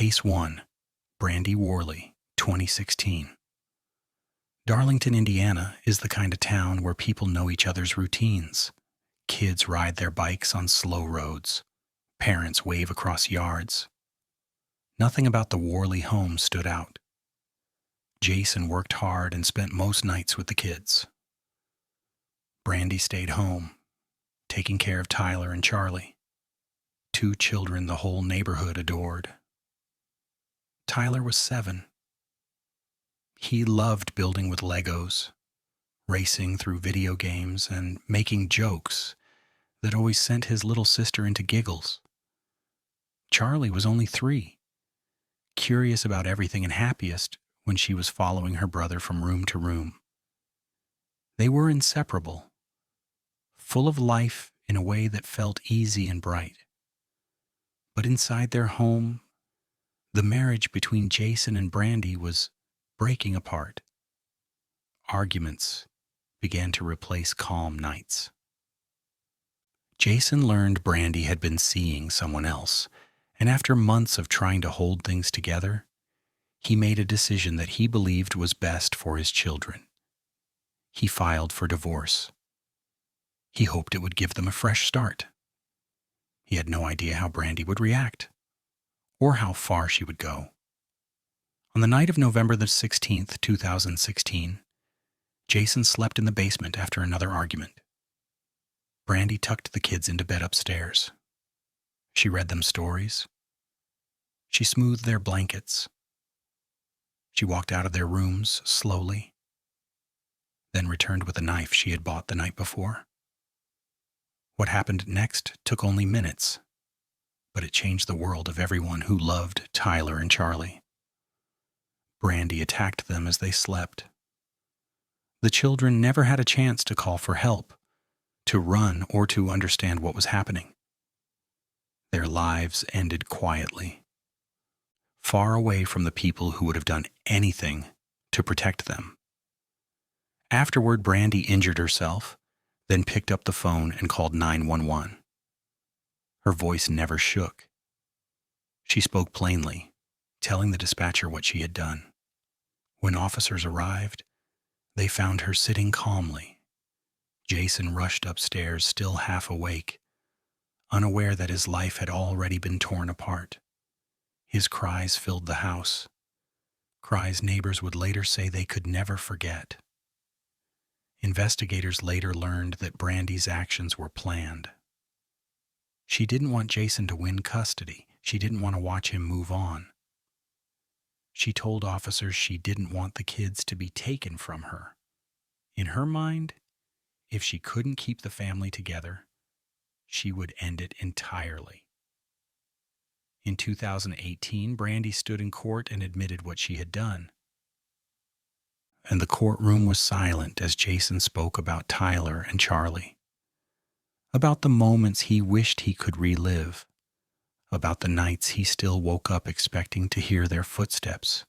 Case 1, Brandy Worley, 2016. Darlington, Indiana is the kind of town where people know each other's routines. Kids ride their bikes on slow roads. Parents wave across yards. Nothing about the Worley home stood out. Jason worked hard and spent most nights with the kids. Brandy stayed home, taking care of Tyler and Charlie, 2 children the whole neighborhood adored. Tyler was 7. He loved building with Legos, racing through video games, and making jokes that always sent his little sister into giggles. Charlie was only 3, curious about everything and happiest when she was following her brother from room to room. They were inseparable, full of life in a way that felt easy and bright. But inside their home, the marriage between Jason and Brandy was breaking apart. Arguments began to replace calm nights. Jason learned Brandy had been seeing someone else, and after months of trying to hold things together, he made a decision that he believed was best for his children. He filed for divorce. He hoped it would give them a fresh start. He had no idea how Brandy would react, or how far she would go. On the night of November the 16th, 2016, Jason slept in the basement after another argument. Brandy tucked the kids into bed upstairs. She read them stories. She smoothed their blankets. She walked out of their rooms slowly, then returned with a knife she had bought the night before. What happened next took only minutes, but it changed the world of everyone who loved Tyler and Charlie. Brandy attacked them as they slept. The children never had a chance to call for help, to run, or to understand what was happening. Their lives ended quietly, far away from the people who would have done anything to protect them. Afterward, Brandy injured herself, then picked up the phone and called 911. Her voice never shook. She spoke plainly, telling the dispatcher what she had done. When officers arrived, they found her sitting calmly. Jason rushed upstairs, still half awake, unaware that his life had already been torn apart. His cries filled the house, cries neighbors would later say they could never forget. Investigators later learned that Brandy's actions were planned. She didn't want Jason to win custody. She didn't want to watch him move on. She told officers she didn't want the kids to be taken from her. In her mind, if she couldn't keep the family together, she would end it entirely. In 2018, Brandy stood in court and admitted what she had done. And the courtroom was silent as Jason spoke about Tyler and Charlie, about the moments he wished he could relive, about the nights he still woke up expecting to hear their footsteps.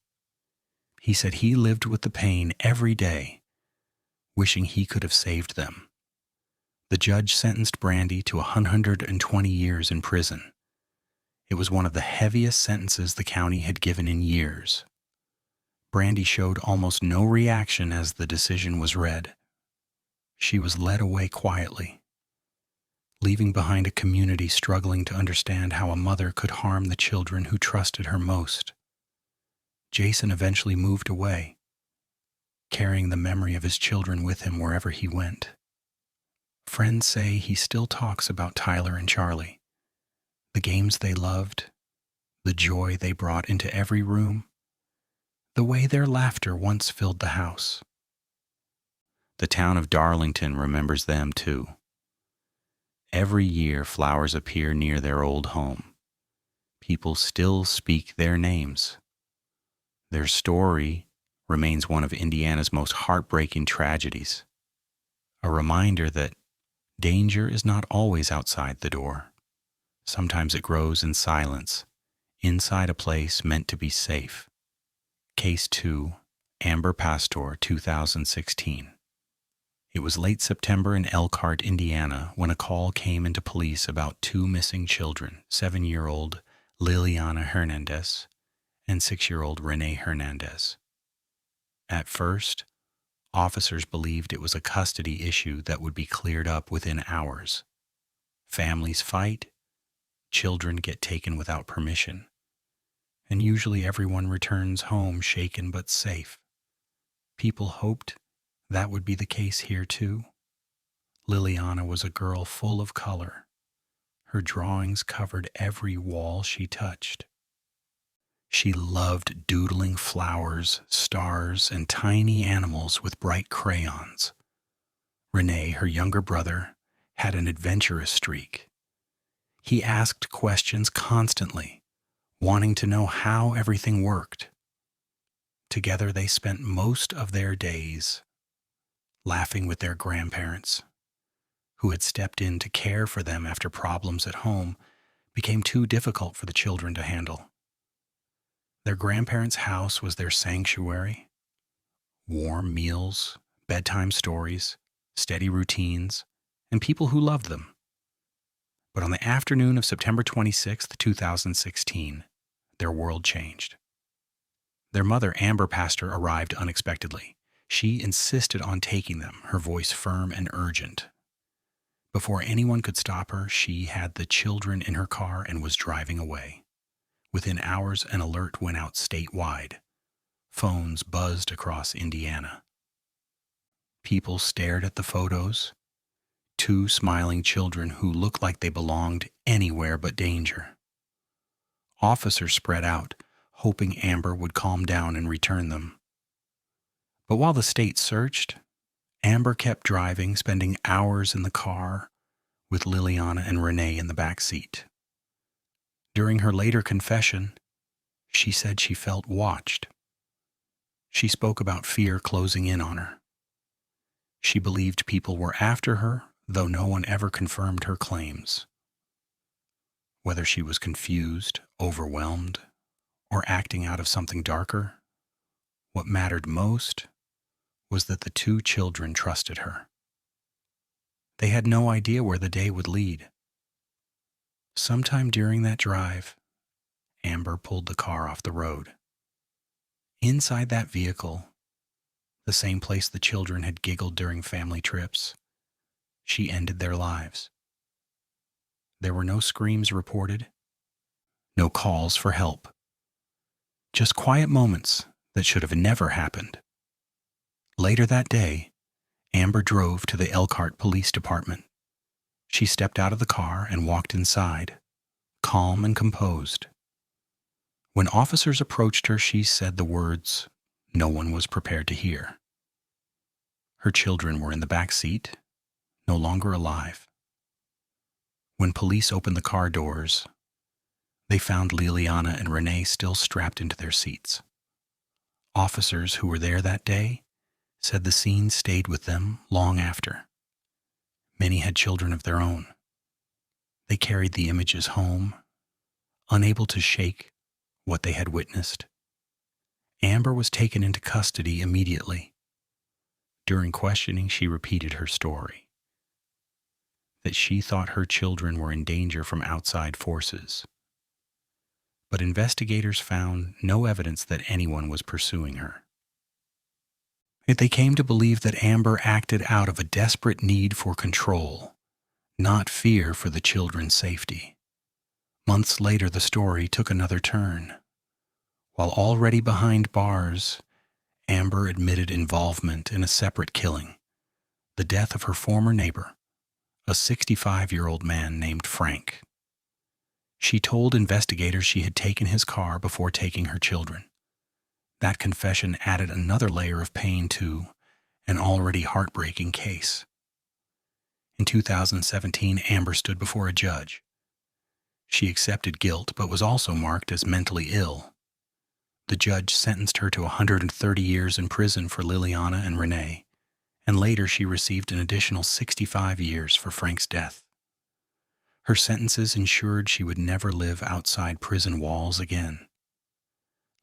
He said he lived with the pain every day, wishing he could have saved them. The judge sentenced Brandy to 120 years in prison. It was one of the heaviest sentences the county had given in years. Brandy showed almost no reaction as the decision was read. She was led away quietly, leaving behind a community struggling to understand how a mother could harm the children who trusted her most. Jason eventually moved away, carrying the memory of his children with him wherever he went. Friends say he still talks about Tyler and Charlie, the games they loved, the joy they brought into every room, the way their laughter once filled the house. The town of Darlington remembers them too. Every year, flowers appear near their old home. People still speak their names. Their story remains one of Indiana's most heartbreaking tragedies, a reminder that danger is not always outside the door. Sometimes it grows in silence, inside a place meant to be safe. Case 2, Amber Pasztor, 2016. It was late September in Elkhart, Indiana, when a call came into police about 2 missing children, 7-year-old Liliana Hernandez and 6-year-old Renee Hernandez. At first, officers believed it was a custody issue that would be cleared up within hours. Families fight, children get taken without permission, and usually everyone returns home shaken but safe. People hoped that would be the case here too. Liliana was a girl full of color. Her drawings covered every wall she touched. She loved doodling flowers, stars, and tiny animals with bright crayons. Renee, her younger brother, had an adventurous streak. He asked questions constantly, wanting to know how everything worked. Together they spent most of their days laughing with their grandparents, who had stepped in to care for them after problems at home became too difficult for the children to handle. Their grandparents' house was their sanctuary. Warm meals, bedtime stories, steady routines, and people who loved them. But on the afternoon of September 26, 2016, their world changed. Their mother, Amber Pasztor, arrived unexpectedly. She insisted on taking them, her voice firm and urgent. Before anyone could stop her, she had the children in her car and was driving away. Within hours, an alert went out statewide. Phones buzzed across Indiana. People stared at the photos. 2 smiling children who looked like they belonged anywhere but danger. Officers spread out, hoping Amber would calm down and return them. But while the state searched, Amber kept driving, spending hours in the car with Liliana and Renee in the back seat. During her later confession, she said she felt watched. She spoke about fear closing in on her. She believed people were after her, though no one ever confirmed her claims. Whether she was confused, overwhelmed, or acting out of something darker, what mattered most was that the 2 children trusted her. They had no idea where the day would lead. Sometime during that drive, Amber pulled the car off the road. Inside that vehicle, the same place the children had giggled during family trips, she ended their lives. There were no screams reported, no calls for help. Just quiet moments that should have never happened. Later that day, Amber drove to the Elkhart Police Department. She stepped out of the car and walked inside, calm and composed. When officers approached her, she said the words no one was prepared to hear. Her children were in the back seat, no longer alive. When police opened the car doors, they found Liliana and Renee still strapped into their seats. Officers who were there that day said the scene stayed with them long after. Many had children of their own. They carried the images home, unable to shake what they had witnessed. Amber was taken into custody immediately. During questioning, she repeated her story, that she thought her children were in danger from outside forces. But investigators found no evidence that anyone was pursuing her. Yet they came to believe that Amber acted out of a desperate need for control, not fear for the children's safety. Months later, the story took another turn. While already behind bars, Amber admitted involvement in a separate killing, the death of her former neighbor, a 65-year-old man named Frank. She told investigators she had taken his car before taking her children. That confession added another layer of pain to an already heartbreaking case. In 2017, Amber stood before a judge. She accepted guilt but was also marked as mentally ill. The judge sentenced her to 130 years in prison for Liliana and Renee, and later she received an additional 65 years for Frank's death. Her sentences ensured she would never live outside prison walls again.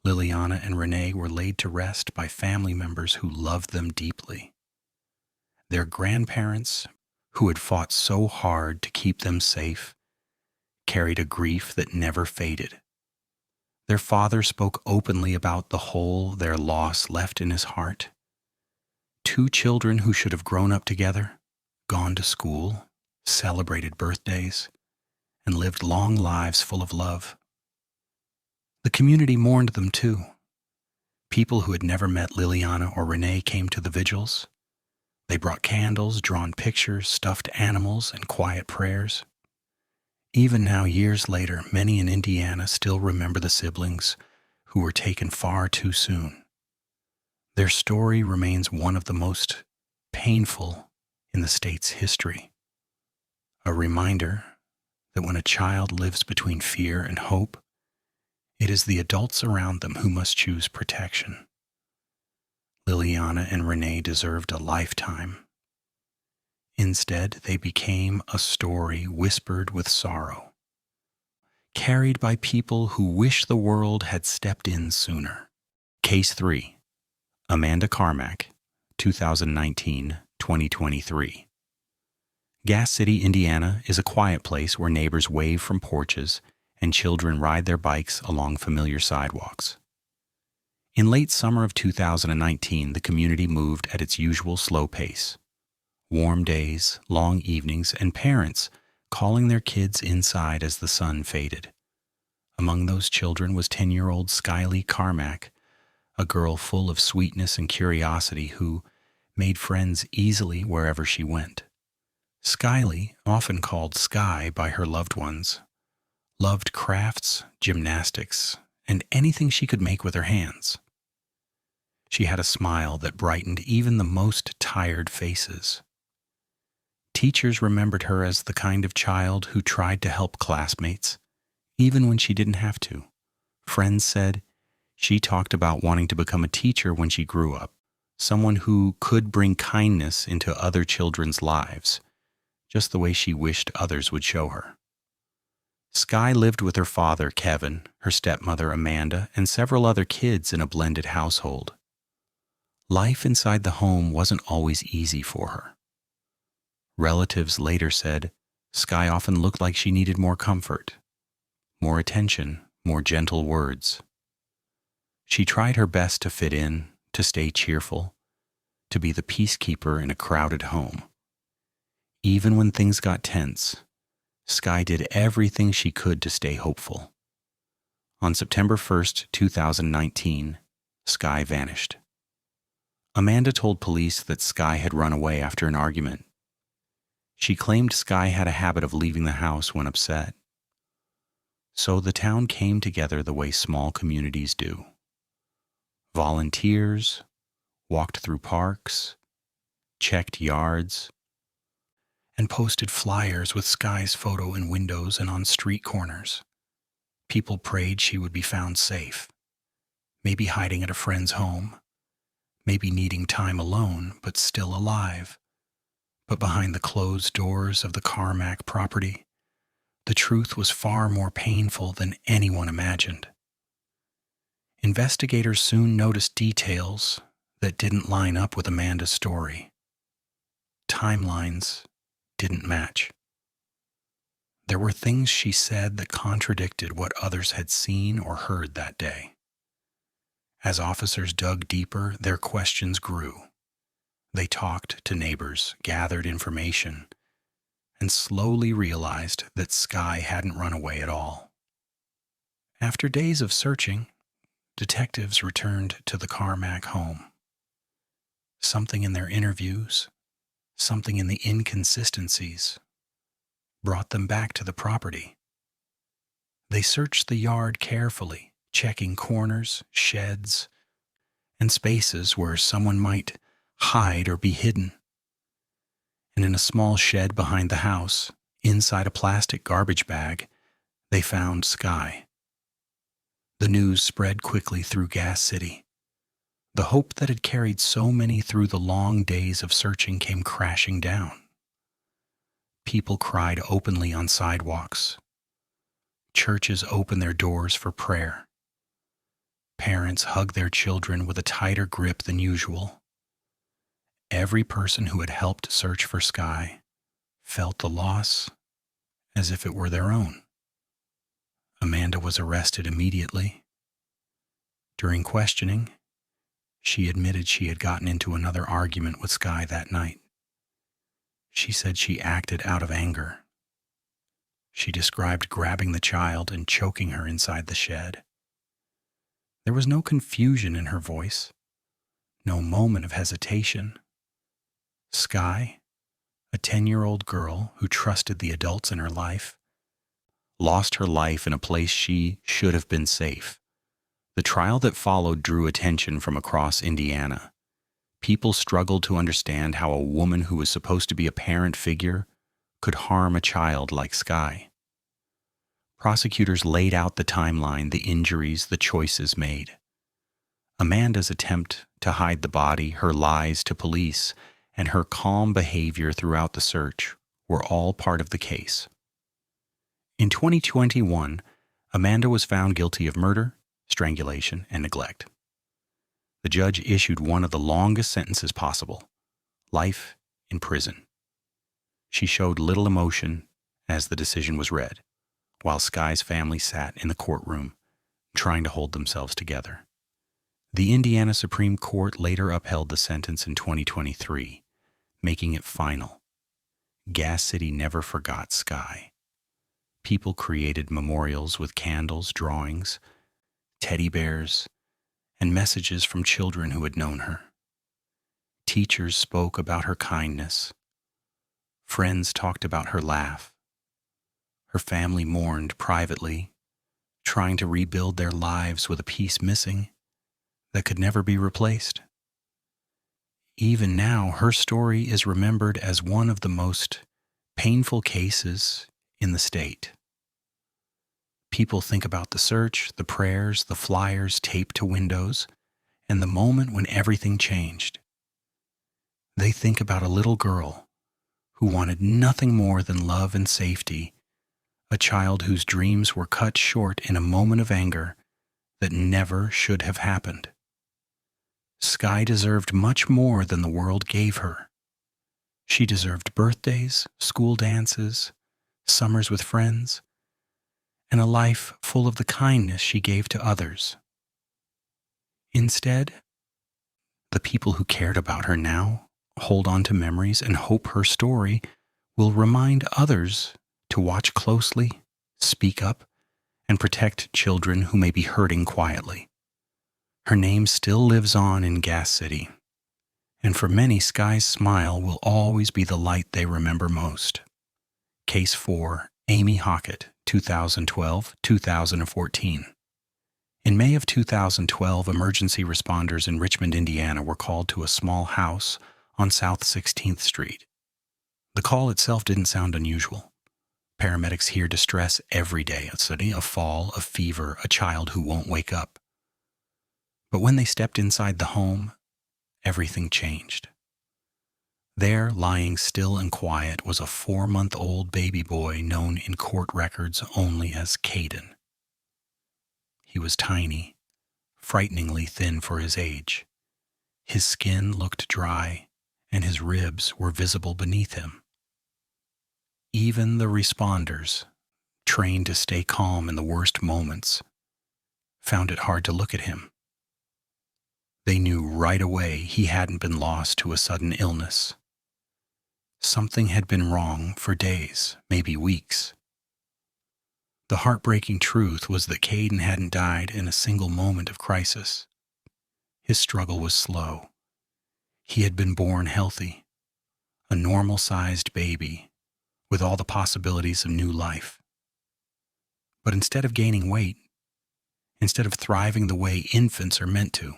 Liliana and Renee were laid to rest by family members who loved them deeply. Their grandparents, who had fought so hard to keep them safe, carried a grief that never faded. Their father spoke openly about the hole their loss left in his heart. Two children who should have grown up together, gone to school, celebrated birthdays, and lived long lives full of love. The community mourned them too. People who had never met Liliana or Renee came to the vigils. They brought candles, drawn pictures, stuffed animals, and quiet prayers. Even now, years later, many in Indiana still remember the siblings who were taken far too soon. Their story remains one of the most painful in the state's history. A reminder that when a child lives between fear and hope, it is the adults around them who must choose protection. Liliana and Renee deserved a lifetime. Instead, they became a story whispered with sorrow, carried by people who wish the world had stepped in sooner. Case 3. Amanda Carmack, 2019-2023. Gas City, Indiana is a quiet place where neighbors wave from porches and children ride their bikes along familiar sidewalks. In late summer of 2019, the community moved at its usual slow pace. Warm days, long evenings, and parents calling their kids inside as the sun faded. Among those children was 10-year-old Shirley Carmack, a girl full of sweetness and curiosity who made friends easily wherever she went. Shirley, often called Sky by her loved ones, loved crafts, gymnastics, and anything she could make with her hands. She had a smile that brightened even the most tired faces. Teachers remembered her as the kind of child who tried to help classmates, even when she didn't have to. Friends said she talked about wanting to become a teacher when she grew up, someone who could bring kindness into other children's lives, just the way she wished others would show her. Sky lived with her father, Kevin, her stepmother, Amanda, and several other kids in a blended household. Life inside the home wasn't always easy for her. Relatives later said Sky often looked like she needed more comfort, more attention, more gentle words. She tried her best to fit in, to stay cheerful, to be the peacekeeper in a crowded home. Even when things got tense, Sky did everything she could to stay hopeful. On September 1st, 2019, Sky vanished. Amanda told police that Sky had run away after an argument. She claimed Sky had a habit of leaving the house when upset. So the town came together the way small communities do. Volunteers walked through parks, checked yards, and posted flyers with Sky's photo in windows and on street corners. People prayed she would be found safe, maybe hiding at a friend's home, maybe needing time alone, but still alive. But behind the closed doors of the Carmack property, the truth was far more painful than anyone imagined. Investigators soon noticed details that didn't line up with Amanda's story. Timelines didn't match. There were things she said that contradicted what others had seen or heard that day. As officers dug deeper, their questions grew. They talked to neighbors, gathered information, and slowly realized that Sky hadn't run away at all. After days of searching, detectives returned to the Carmack home. Something in their interviews, something in the inconsistencies, brought them back to the property. They searched the yard carefully, checking corners, sheds, and spaces where someone might hide or be hidden. And in a small shed behind the house, inside a plastic garbage bag, they found Sky. The news spread quickly through Gas City. The hope that had carried so many through the long days of searching came crashing down. People cried openly on sidewalks. Churches opened their doors for prayer. Parents hugged their children with a tighter grip than usual. Every person who had helped search for Sky felt the loss as if it were their own. Amanda was arrested immediately, During questioning, she admitted she had gotten into another argument with Skye that night. She said she acted out of anger. She described grabbing the child and choking her inside the shed. There was no confusion in her voice, no moment of hesitation. Skye, a 10-year-old girl who trusted the adults in her life, lost her life in a place she should have been safe. The trial that followed drew attention from across Indiana. People struggled to understand how a woman who was supposed to be a parent figure could harm a child like Skye. Prosecutors laid out the timeline, the injuries, the choices made. Amanda's attempt to hide the body, her lies to police, and her calm behavior throughout the search were all part of the case. In 2021, Amanda was found guilty of murder, strangulation, and neglect. The judge issued one of the longest sentences possible: life in prison. She showed little emotion as the decision was read, while Skye's family sat in the courtroom, trying to hold themselves together. The Indiana Supreme Court later upheld the sentence in 2023, making it final. Gas City never forgot Skye. People created memorials with candles, drawings, teddy bears, and messages from children who had known her. Teachers spoke about her kindness. Friends talked about her laugh. Her family mourned privately, trying to rebuild their lives with a piece missing that could never be replaced. Even now, her story is remembered as one of the most painful cases in the state. People think about the search, the prayers, the flyers taped to windows, and the moment when everything changed. They think about a little girl who wanted nothing more than love and safety, a child whose dreams were cut short in a moment of anger that never should have happened. Skye deserved much more than the world gave her. She deserved birthdays, school dances, summers with friends, and a life full of the kindness she gave to others. Instead, the people who cared about her now hold on to memories and hope her story will remind others to watch closely, speak up, and protect children who may be hurting quietly. Her name still lives on in Gas City, and for many, Skye's smile will always be the light they remember most. Case 4, Amy Hockett, 2012-2014. In May of 2012, emergency responders in Richmond, Indiana were called to a small house on South 16th Street. The call itself didn't sound unusual. Paramedics hear distress every day, a fall, a fever, a child who won't wake up. But when they stepped inside the home, everything changed. There, lying still and quiet, was a 4-month-old baby boy known in court records only as Kaylin. He was tiny, frighteningly thin for his age. His skin looked dry, and his ribs were visible beneath him. Even the responders, trained to stay calm in the worst moments, found it hard to look at him. They knew right away he hadn't been lost to a sudden illness. Something had been wrong for days, maybe weeks. The heartbreaking truth was that Caden hadn't died in a single moment of crisis. His struggle was slow. He had been born healthy, a normal-sized baby, with all the possibilities of new life. But instead of gaining weight, instead of thriving the way infants are meant to,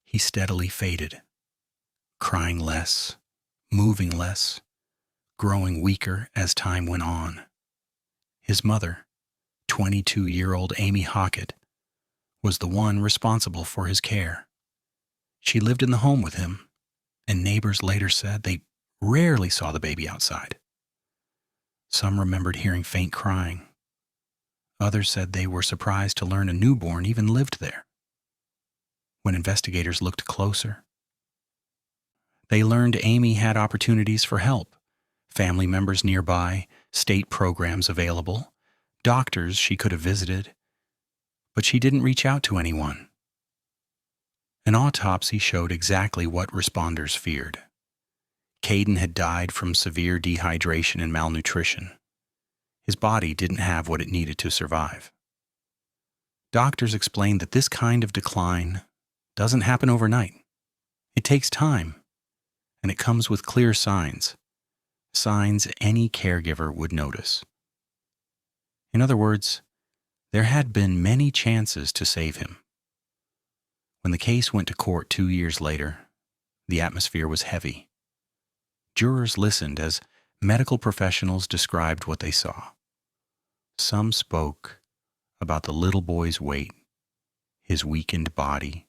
he steadily faded, crying less, moving less, growing weaker as time went on. His mother, 22-year-old Amy Hockett, was the one responsible for his care. She lived in the home with him, and neighbors later said they rarely saw the baby outside. Some remembered hearing faint crying. Others said they were surprised to learn a newborn even lived there. When investigators looked closer, they learned Amy had opportunities for help, family members nearby, state programs available, doctors she could have visited, but she didn't reach out to anyone, An autopsy showed exactly what responders feared. Caden had died from severe dehydration and malnutrition. His body didn't have what it needed to survive. Doctors explained that this kind of decline doesn't happen overnight. It takes time, and it comes with clear signs any caregiver would notice. In other words, there had been many chances to save him. When the case went to court 2 years later, the atmosphere was heavy. Jurors listened as medical professionals described what they saw. Some spoke about the little boy's weight, his weakened body,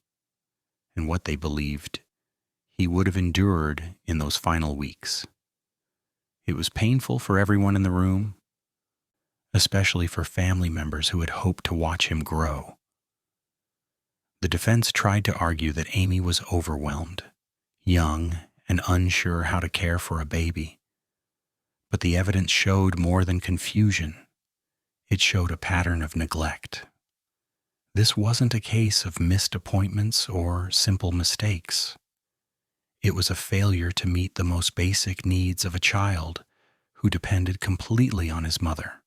and what they believed he would have endured in those final weeks. It was painful for everyone in the room, especially for family members who had hoped to watch him grow. The defense tried to argue that Amy was overwhelmed, young, and unsure how to care for a baby. But the evidence showed more than confusion. It showed a pattern of neglect. This wasn't a case of missed appointments or simple mistakes. It was a failure to meet the most basic needs of a child who depended completely on his mother.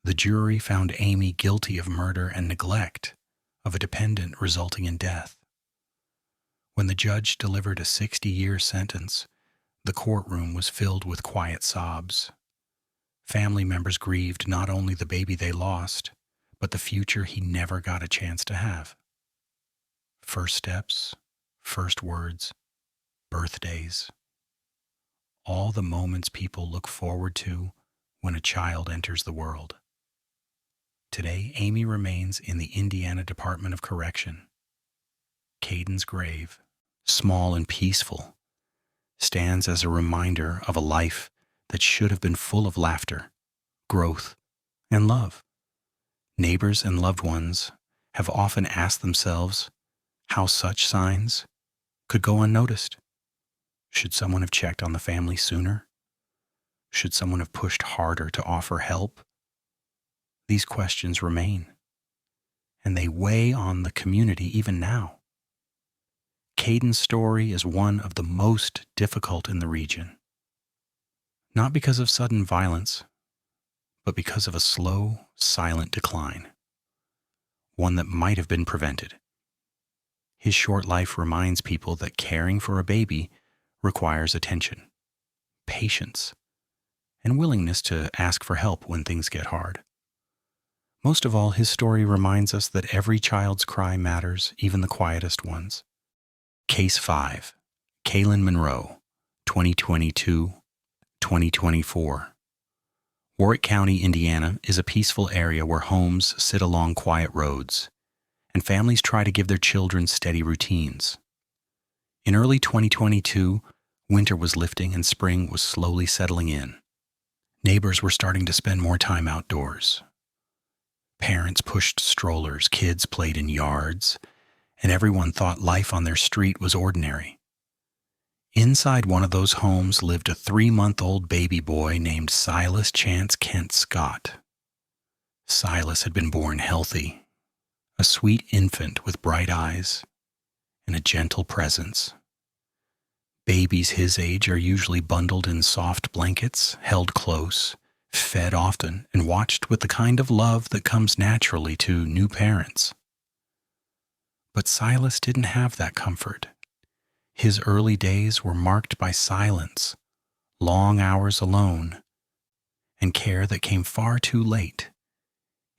The jury found Amy guilty of murder and neglect of a dependent resulting in death. When the judge delivered a 60-year sentence, the courtroom was filled with quiet sobs. Family members grieved not only the baby they lost, but the future he never got a chance to have. First steps, first words, birthdays. All the moments people look forward to when a child enters the world. Today, Amy remains in the Indiana Department of Correction. Caden's grave, small and peaceful, stands as a reminder of a life that should have been full of laughter, growth, and love. Neighbors and loved ones have often asked themselves how such signs could go unnoticed. Should someone have checked on the family sooner? Should someone have pushed harder to offer help? These questions remain, and they weigh on the community even now. Caden's story is one of the most difficult in the region, not because of sudden violence, but because of a slow, silent decline, one that might have been prevented. His short life reminds people that caring for a baby requires attention, patience, and willingness to ask for help when things get hard. Most of all, his story reminds us that every child's cry matters, even the quietest ones. Case 5, Kaylin Monroe, 2022-2024. Warwick County, Indiana is a peaceful area where homes sit along quiet roads, and families try to give their children steady routines. In early 2022, winter was lifting and spring was slowly settling in. Neighbors were starting to spend more time outdoors. Parents pushed strollers, kids played in yards, and everyone thought life on their street was ordinary. Inside one of those homes lived a 3-month-old baby boy named Silas Chance Kent Scott. Silas had been born healthy, a sweet infant with bright eyes and a gentle presence. Babies his age are usually bundled in soft blankets, held close, fed often, and watched with the kind of love that comes naturally to new parents. But Silas didn't have that comfort. His early days were marked by silence, long hours alone, and care that came far too late,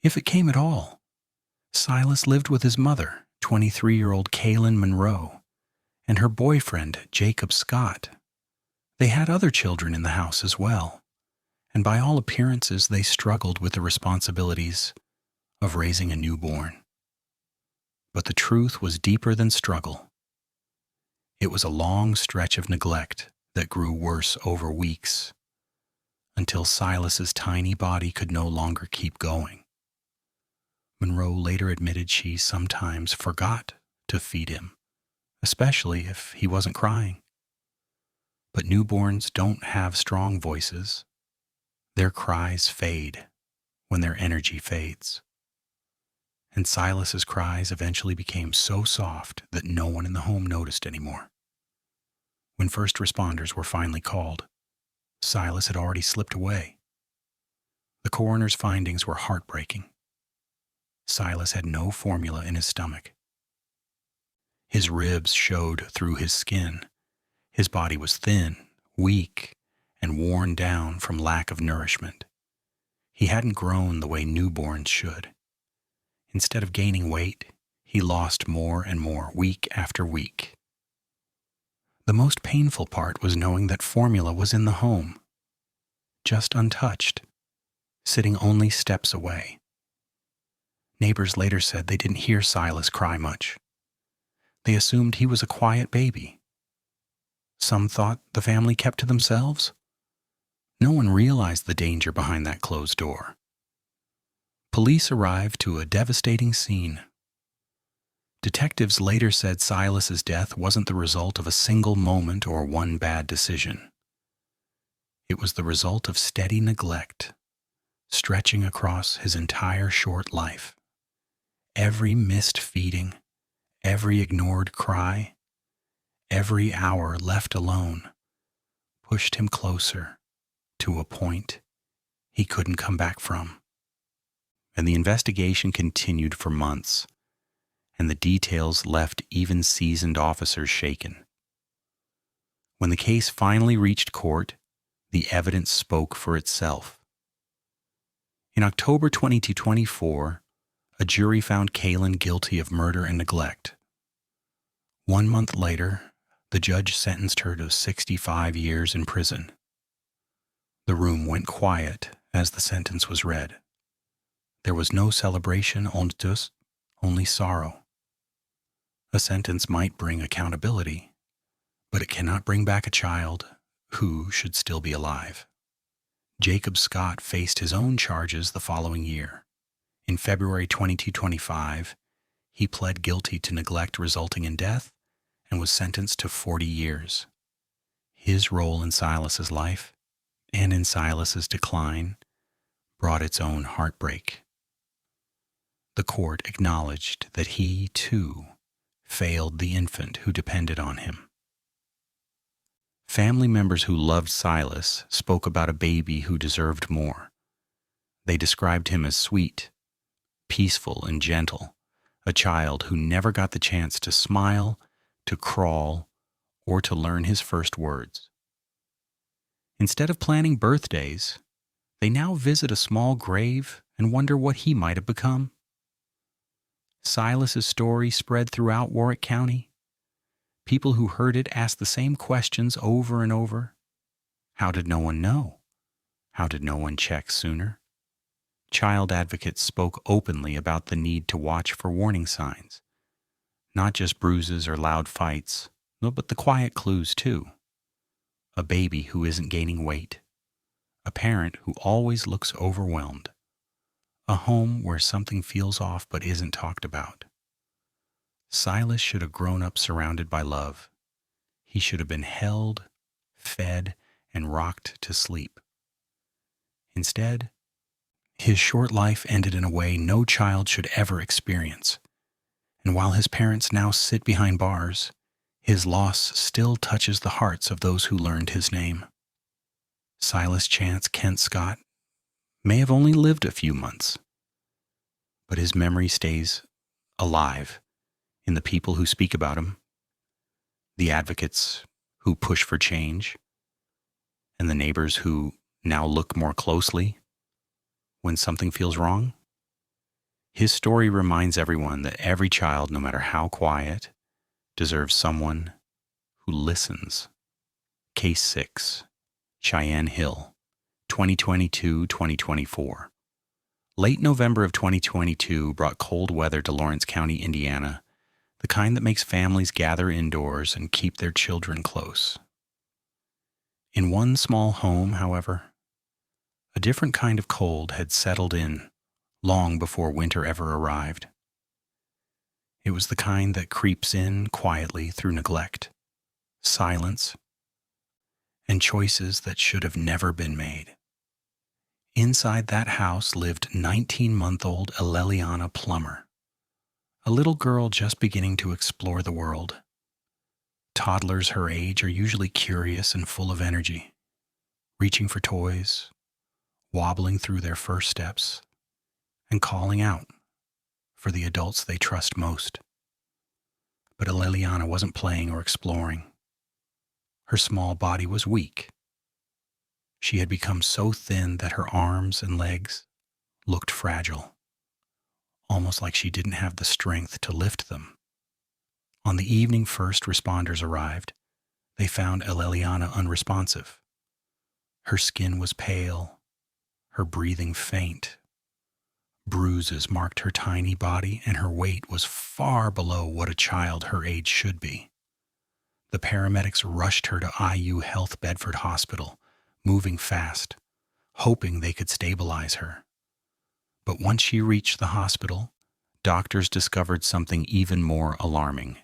if it came at all. Silas lived with his mother, 23-year-old Kaylin Monroe, and her boyfriend, Jacob Scott. They had other children in the house as well, and by all appearances they struggled with the responsibilities of raising a newborn. But the truth was deeper than struggle. It was a long stretch of neglect that grew worse over weeks, until Silas's tiny body could no longer keep going. Monroe later admitted she sometimes forgot to feed him, especially if he wasn't crying. But newborns don't have strong voices. Their cries fade when their energy fades. and Silas's cries eventually became so soft that no one in the home noticed anymore. When first responders were finally called, Silas had already slipped away. The coroner's findings were heartbreaking. Silas had no formula in his stomach. His ribs showed through his skin. His body was thin, weak, and worn down from lack of nourishment. He hadn't grown the way newborns should. Instead of gaining weight, he lost more and more week after week. The most painful part was knowing that formula was in the home, just untouched, sitting only steps away. Neighbors later said they didn't hear Silas cry much. They assumed he was a quiet baby. Some thought the family kept to themselves. No one realized the danger behind that closed door. Police arrived to a devastating scene. Detectives later said Silas's death wasn't the result of a single moment or one bad decision. It was the result of steady neglect, stretching across his entire short life. Every missed feeding, every ignored cry, every hour left alone pushed him closer to a point he couldn't come back from. And the investigation continued for months, and the details left even seasoned officers shaken. When the case finally reached court, the evidence spoke for itself. In October 2024, a jury found Kaylin guilty of murder and neglect. 1 month later, the judge sentenced her to 65 years in prison. The room went quiet as the sentence was read. There was no celebration, only sorrow. A sentence might bring accountability, but it cannot bring back a child who should still be alive. Jacob Scott faced his own charges the following year. In February 2025, he pled guilty to neglect resulting in death and was sentenced to 40 years. His role in Silas's life and in Silas's decline brought its own heartbreak. The court acknowledged that he, too, failed the infant who depended on him. Family members who loved Silas spoke about a baby who deserved more. They described him as sweet, peaceful, and gentle, a child who never got the chance to smile, to crawl, or to learn his first words. Instead of planning birthdays, they now visit a small grave and wonder what he might have become. Silas's story spread throughout Warwick County. People who heard it asked the same questions over and over. How did no one know? How did no one check sooner? Child advocates spoke openly about the need to watch for warning signs. Not just bruises or loud fights, but the quiet clues too. A baby who isn't gaining weight. A parent who always looks overwhelmed. A home where something feels off but isn't talked about. Silas should have grown up surrounded by love. He should have been held, fed, and rocked to sleep. Instead, his short life ended in a way no child should ever experience. And while his parents now sit behind bars, his loss still touches the hearts of those who learned his name. Silas Chance Kent Scott may have only lived a few months, but his memory stays alive in the people who speak about him, the advocates who push for change, and the neighbors who now look more closely when something feels wrong. His story reminds everyone that every child, no matter how quiet, deserves someone who listens. Case 6, Cheyenne Hill, 2022-2024. Late November of 2022 brought cold weather to Lawrence County, Indiana, the kind that makes families gather indoors and keep their children close. In one small home, however, a different kind of cold had settled in long before winter ever arrived. It was the kind that creeps in quietly through neglect, silence, and choices that should have never been made. Inside that house lived 19-month-old Aleliana Plummer, a little girl just beginning to explore the world. Toddlers her age are usually curious and full of energy, reaching for toys, wobbling through their first steps, and calling out for the adults they trust most. But Aleliana wasn't playing or exploring. Her small body was weak. She had become so thin that her arms and legs looked fragile, almost like she didn't have the strength to lift them. On the evening first responders arrived, they found Aleliana unresponsive. Her skin was pale, her breathing faint. Bruises marked her tiny body, and her weight was far below what a child her age should be. The paramedics rushed her to IU Health Bedford Hospital, moving fast, hoping they could stabilize her. But once she reached the hospital, doctors discovered something even more alarming.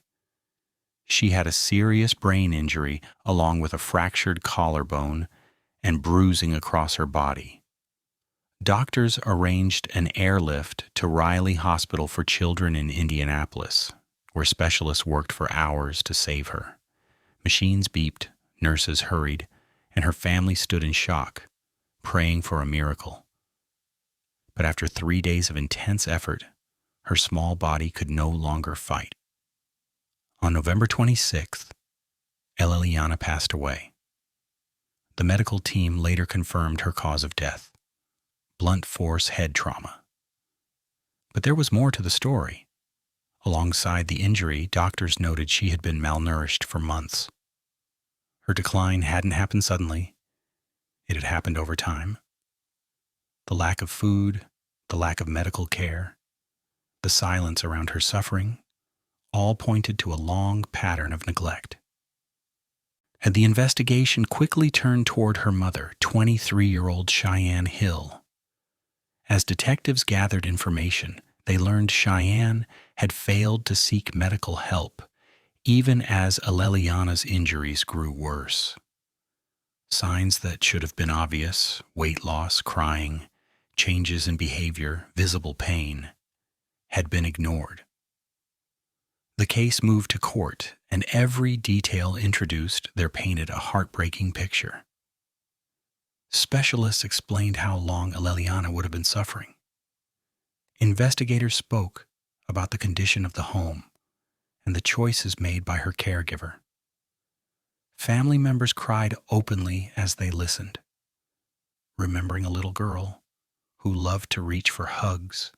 She had a serious brain injury along with a fractured collarbone and bruising across her body. Doctors arranged an airlift to Riley Hospital for Children in Indianapolis, where specialists worked for hours to save her. Machines beeped, nurses hurried, and her family stood in shock, praying for a miracle. But after 3 days of intense effort, her small body could no longer fight. On November 26th, Aleliana passed away. The medical team later confirmed her cause of death: blunt force head trauma. But there was more to the story. Alongside the injury, doctors noted she had been malnourished for months. Her decline hadn't happened suddenly. It had happened over time. The lack of food, the lack of medical care, the silence around her suffering, all pointed to a long pattern of neglect. And the investigation quickly turned toward her mother, 23-year-old Cheyenne Hill. As detectives gathered information, they learned Cheyenne had failed to seek medical help, even as Aleliana's injuries grew worse. Signs that should have been obvious, weight loss, crying, changes in behavior, visible pain, had been ignored. The case moved to court, and every detail introduced there painted a heartbreaking picture. Specialists explained how long Aleliana would have been suffering. Investigators spoke about the condition of the home and the choices made by her caregiver. Family members cried openly as they listened, remembering a little girl who loved to reach for hugs,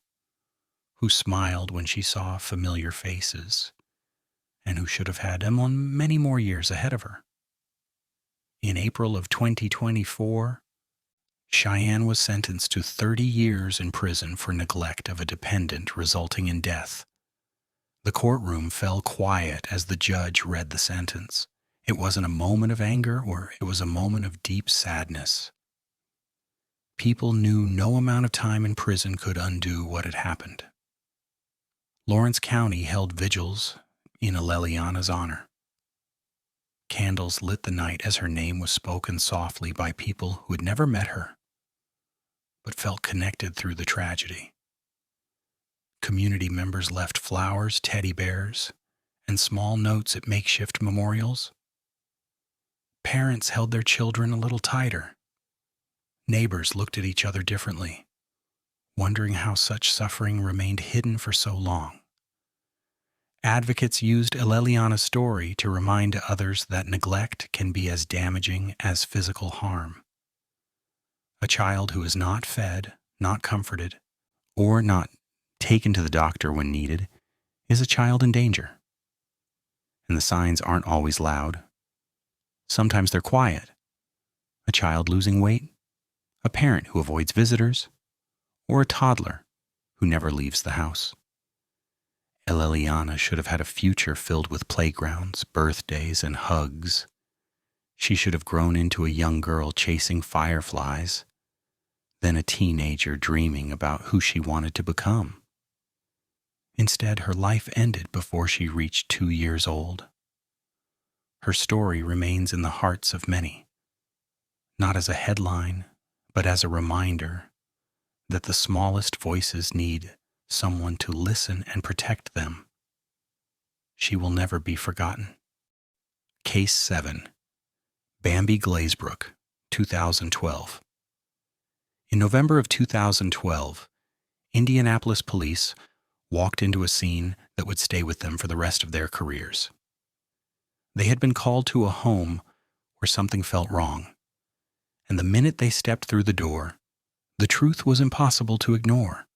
who smiled when she saw familiar faces, and who should have had many more years ahead of her. In April of 2024, Cheyenne was sentenced to 30 years in prison for neglect of a dependent, resulting in death. The courtroom fell quiet as the judge read the sentence. It wasn't a moment of anger, or it was a moment of deep sadness. People knew no amount of time in prison could undo what had happened. Lawrence County held vigils in Aleliana's honor. Candles lit the night as her name was spoken softly by people who had never met her, but felt connected through the tragedy. Community members left flowers, teddy bears, and small notes at makeshift memorials. Parents held their children a little tighter. Neighbors looked at each other differently, wondering how such suffering remained hidden for so long. Advocates used Aleliana's story to remind others that neglect can be as damaging as physical harm. A child who is not fed, not comforted, or not taken to the doctor when needed is a child in danger. And the signs aren't always loud. Sometimes they're quiet. A child losing weight, a parent who avoids visitors, or a toddler who never leaves the house. Aleliana should have had a future filled with playgrounds, birthdays, and hugs. She should have grown into a young girl chasing fireflies, then a teenager dreaming about who she wanted to become. Instead, her life ended before she reached 2 years old. Her story remains in the hearts of many, not as a headline, but as a reminder that the smallest voices need someone to listen and protect them. She will never be forgotten. Case 7. Bambi Glazebrook, 2012. In November of 2012, Indianapolis police walked into a scene that would stay with them for the rest of their careers. They had been called to a home where something felt wrong, and the minute they stepped through the door, the truth was impossible to ignore.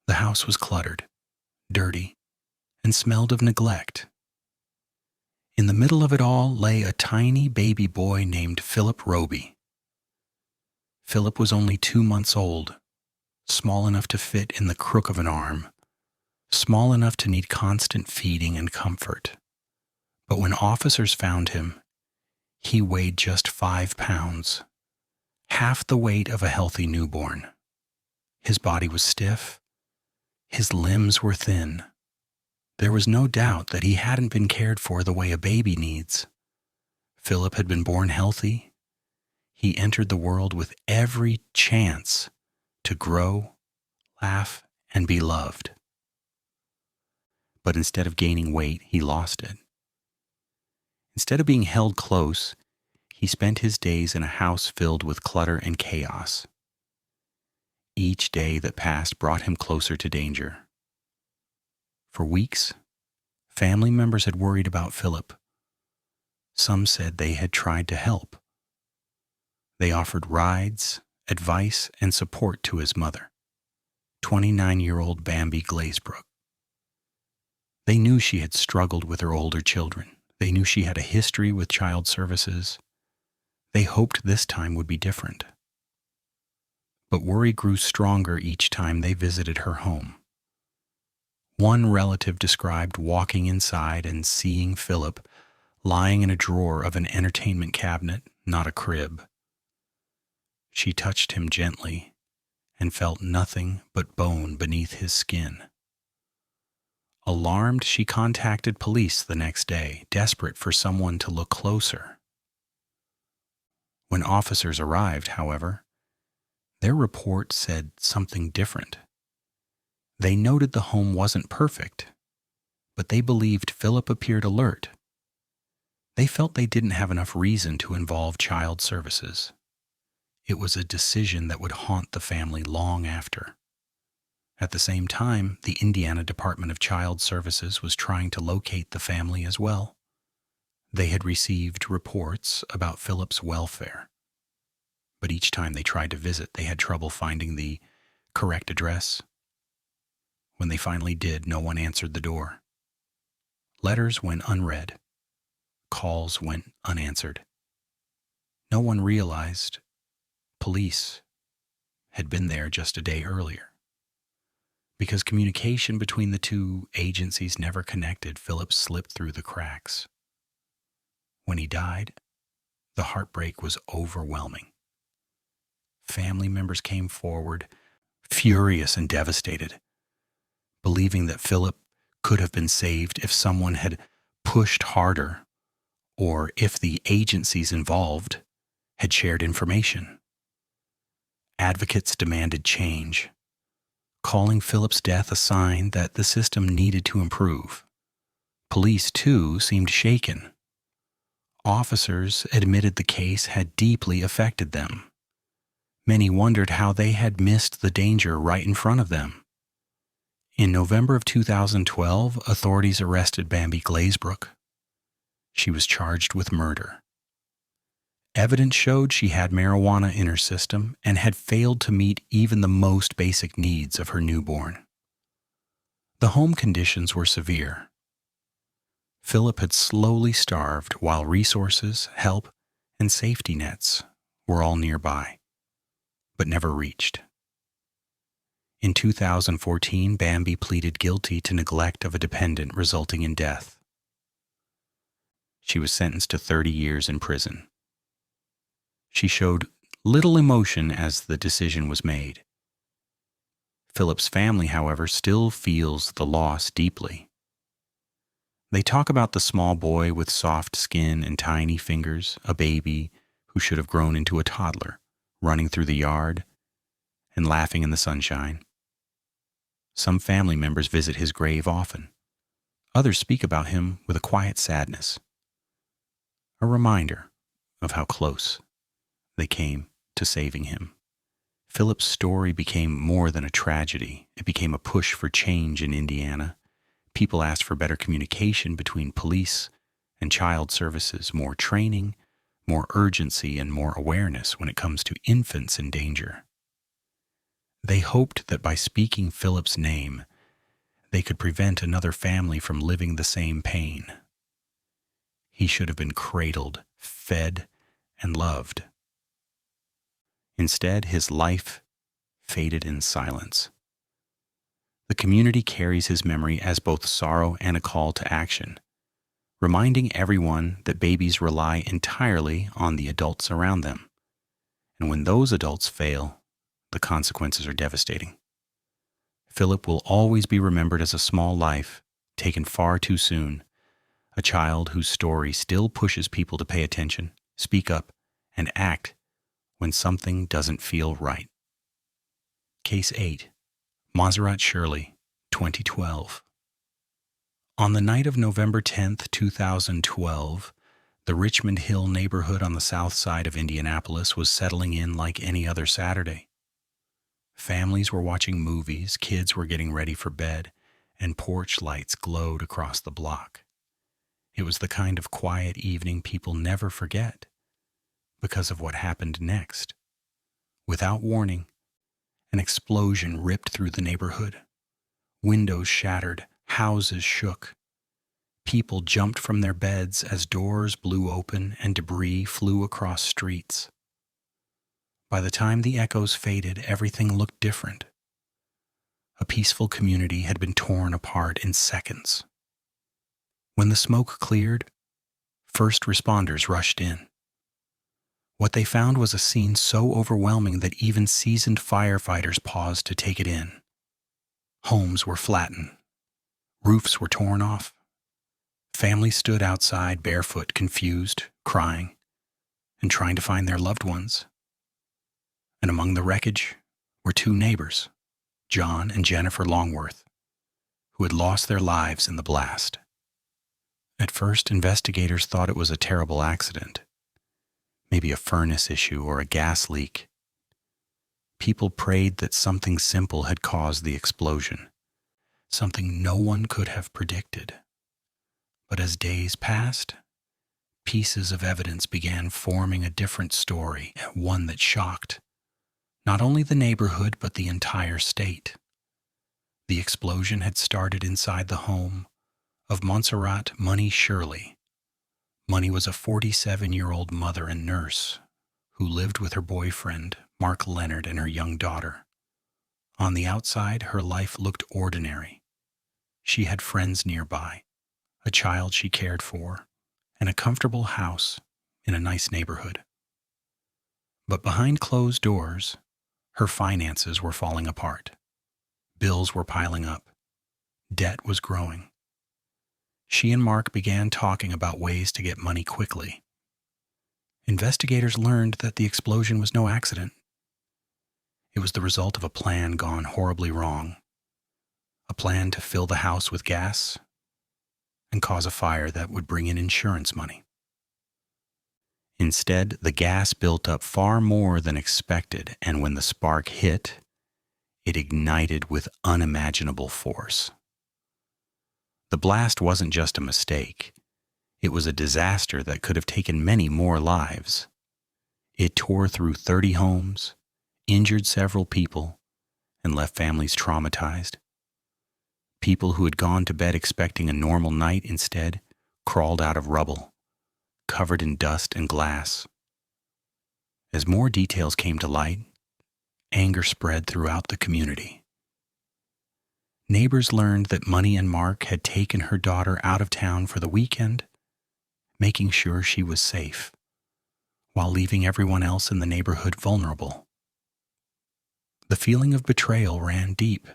The house was cluttered, dirty, and smelled of neglect. In the middle of it all lay a tiny baby boy named Philip Roby. Philip was only 2 months old, small enough to fit in the crook of an arm, small enough to need constant feeding and comfort. But when officers found him, he weighed just 5 pounds, half the weight of a healthy newborn. His body was stiff. His limbs were thin. There was no doubt that he hadn't been cared for the way a baby needs. Philip had been born healthy. He entered the world with every chance to grow, laugh, and be loved. But instead of gaining weight, he lost it. Instead of being held close, he spent his days in a house filled with clutter and chaos. Each day that passed brought him closer to danger. For weeks, family members had worried about Philip. Some said they had tried to help. They offered rides, advice, and support to his mother, 29-year-old Bambi Glazebrook. They knew she had struggled with her older children. They knew she had a history with child services. They hoped this time would be different. But worry grew stronger each time they visited her home. One relative described walking inside and seeing Philip lying in a drawer of an entertainment cabinet, not a crib. She touched him gently and felt nothing but bone beneath his skin. Alarmed, she contacted police the next day, desperate for someone to look closer. When officers arrived, however, their report said something different. They noted the home wasn't perfect, but they believed Philip appeared alert. They felt they didn't have enough reason to involve child services. It was a decision that would haunt the family long after. At the same time, the Indiana Department of Child Services was trying to locate the family as well. They had received reports about Philip's welfare, but each time they tried to visit, they had trouble finding the correct address. When they finally did, no one answered the door. Letters went unread. Calls went unanswered. No one realized police had been there just a day earlier. Because communication between the two agencies never connected, Philip slipped through the cracks. When he died, the heartbreak was overwhelming. Family members came forward, furious and devastated, believing that Philip could have been saved if someone had pushed harder or if the agencies involved had shared information. Advocates demanded change, calling Philip's death a sign that the system needed to improve. Police, too, seemed shaken. Officers admitted the case had deeply affected them. Many wondered how they had missed the danger right in front of them. In November of 2012, authorities arrested Bambi Glazebrook. She was charged with murder. Evidence showed she had marijuana in her system and had failed to meet even the most basic needs of her newborn. The home conditions were severe. Philip had slowly starved while resources, help, and safety nets were all nearby, but never reached. In 2014, Bambi pleaded guilty to neglect of a dependent, resulting in death. She was sentenced to 30 years in prison. She showed little emotion as the decision was made. Philip's family, however, still feels the loss deeply. They talk about the small boy with soft skin and tiny fingers, a baby who should have grown into a toddler, running through the yard and laughing in the sunshine. Some family members visit his grave often. Others speak about him with a quiet sadness, a reminder of how close they came to saving him. Philip's story became more than a tragedy. It became a push for change in Indiana. People asked for better communication between police and child services, more training, more urgency, and more awareness when it comes to infants in danger. They hoped that by speaking Philip's name, they could prevent another family from living the same pain. He should have been cradled, fed, and loved. Instead, his life faded in silence. The community carries his memory as both sorrow and a call to action, reminding everyone that babies rely entirely on the adults around them. And when those adults fail, the consequences are devastating. Philip will always be remembered as a small life taken far too soon, a child whose story still pushes people to pay attention, speak up, and act when something doesn't feel right. Case 8. Monserat Shirley, 2012. On the night of November 10, 2012, the Richmond Hill neighborhood on the south side of Indianapolis was settling in like any other Saturday. Families were watching movies, kids were getting ready for bed, and porch lights glowed across the block. It was the kind of quiet evening people never forget, because of what happened next. Without warning, an explosion ripped through the neighborhood. Windows shattered, houses shook. People jumped from their beds as doors blew open and debris flew across streets. By the time the echoes faded, everything looked different. A peaceful community had been torn apart in seconds. When the smoke cleared, first responders rushed in. What they found was a scene so overwhelming that even seasoned firefighters paused to take it in. Homes were flattened. Roofs were torn off. Families stood outside barefoot, confused, crying, and trying to find their loved ones. And among the wreckage were two neighbors, John and Jennifer Longworth, who had lost their lives in the blast. At first, investigators thought it was a terrible accident. Maybe a furnace issue or a gas leak. People prayed that something simple had caused the explosion, something no one could have predicted. But as days passed, pieces of evidence began forming a different story, one that shocked not only the neighborhood but the entire state. The explosion had started inside the home of Monserat "Money" Shirley. Money was a 47-year-old mother and nurse who lived with her boyfriend, Mark Leonard, and her young daughter. On the outside, her life looked ordinary. She had friends nearby, a child she cared for, and a comfortable house in a nice neighborhood. But behind closed doors, her finances were falling apart. Bills were piling up. Debt was growing. She and Mark began talking about ways to get money quickly. Investigators learned that the explosion was no accident. It was the result of a plan gone horribly wrong. A plan to fill the house with gas and cause a fire that would bring in insurance money. Instead, the gas built up far more than expected, and when the spark hit, it ignited with unimaginable force. The blast wasn't just a mistake. It was a disaster that could have taken many more lives. It tore through 30 homes, injured several people, and left families traumatized. People who had gone to bed expecting a normal night instead crawled out of rubble, covered in dust and glass. As more details came to light, anger spread throughout the community. Neighbors learned that Money and Mark had taken her daughter out of town for the weekend, making sure she was safe, while leaving everyone else in the neighborhood vulnerable. The feeling of betrayal ran deep.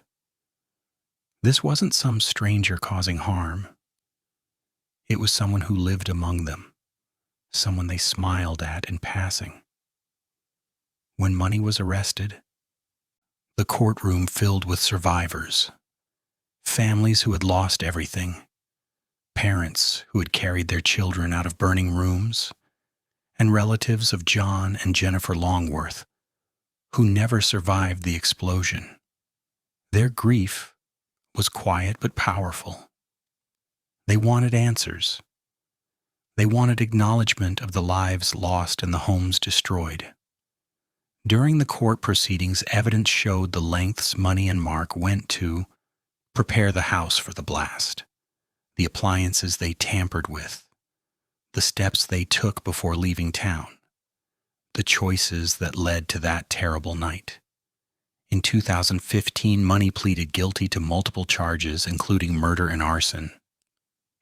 This wasn't some stranger causing harm. It was someone who lived among them, someone they smiled at in passing. When Money was arrested, the courtroom filled with survivors, families who had lost everything, parents who had carried their children out of burning rooms, and relatives of John and Jennifer Longworth, who never survived the explosion. Their grief was quiet but powerful. They wanted answers. They wanted acknowledgement of the lives lost and the homes destroyed. During the court proceedings, evidence showed the lengths Money and Mark went to prepare the house for the blast, the appliances they tampered with, the steps they took before leaving town, the choices that led to that terrible night. In 2015, Money pleaded guilty to multiple charges, including murder and arson.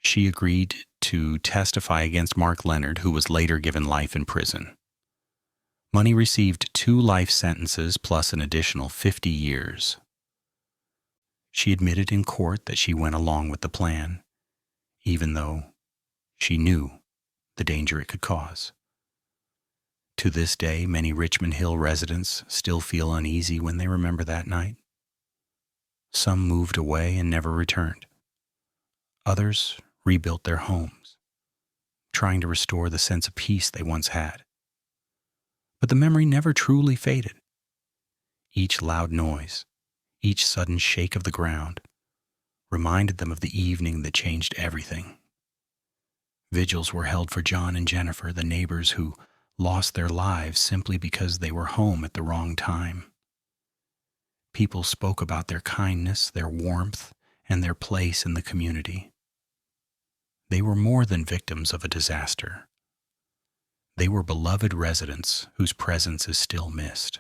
She agreed to testify against Mark Leonard, who was later given life in prison. Money received 2 life sentences plus an additional 50 years. She admitted in court that she went along with the plan, even though she knew the danger it could cause. To this day, many Richmond Hill residents still feel uneasy when they remember that night. Some moved away and never returned. Others rebuilt their homes, trying to restore the sense of peace they once had. But the memory never truly faded. Each loud noise, each sudden shake of the ground, reminded them of the evening that changed everything. Vigils were held for John and Jennifer, the neighbors who lost their lives simply because they were home at the wrong time. People spoke about their kindness, their warmth, and their place in the community. They were more than victims of a disaster. They were beloved residents whose presence is still missed.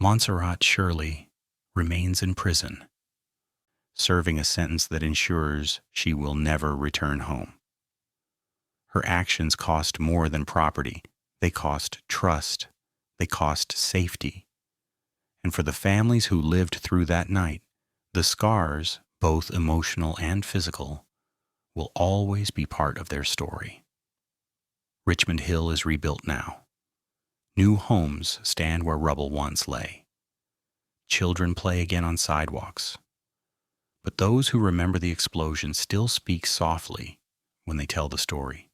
Monserat Shirley remains in prison, serving a sentence that ensures she will never return home. Her actions cost more than property. They cost trust. They cost safety. And for the families who lived through that night, the scars, both emotional and physical, will always be part of their story. Richmond Hill is rebuilt now. New homes stand where rubble once lay. Children play again on sidewalks. But those who remember the explosion still speak softly when they tell the story.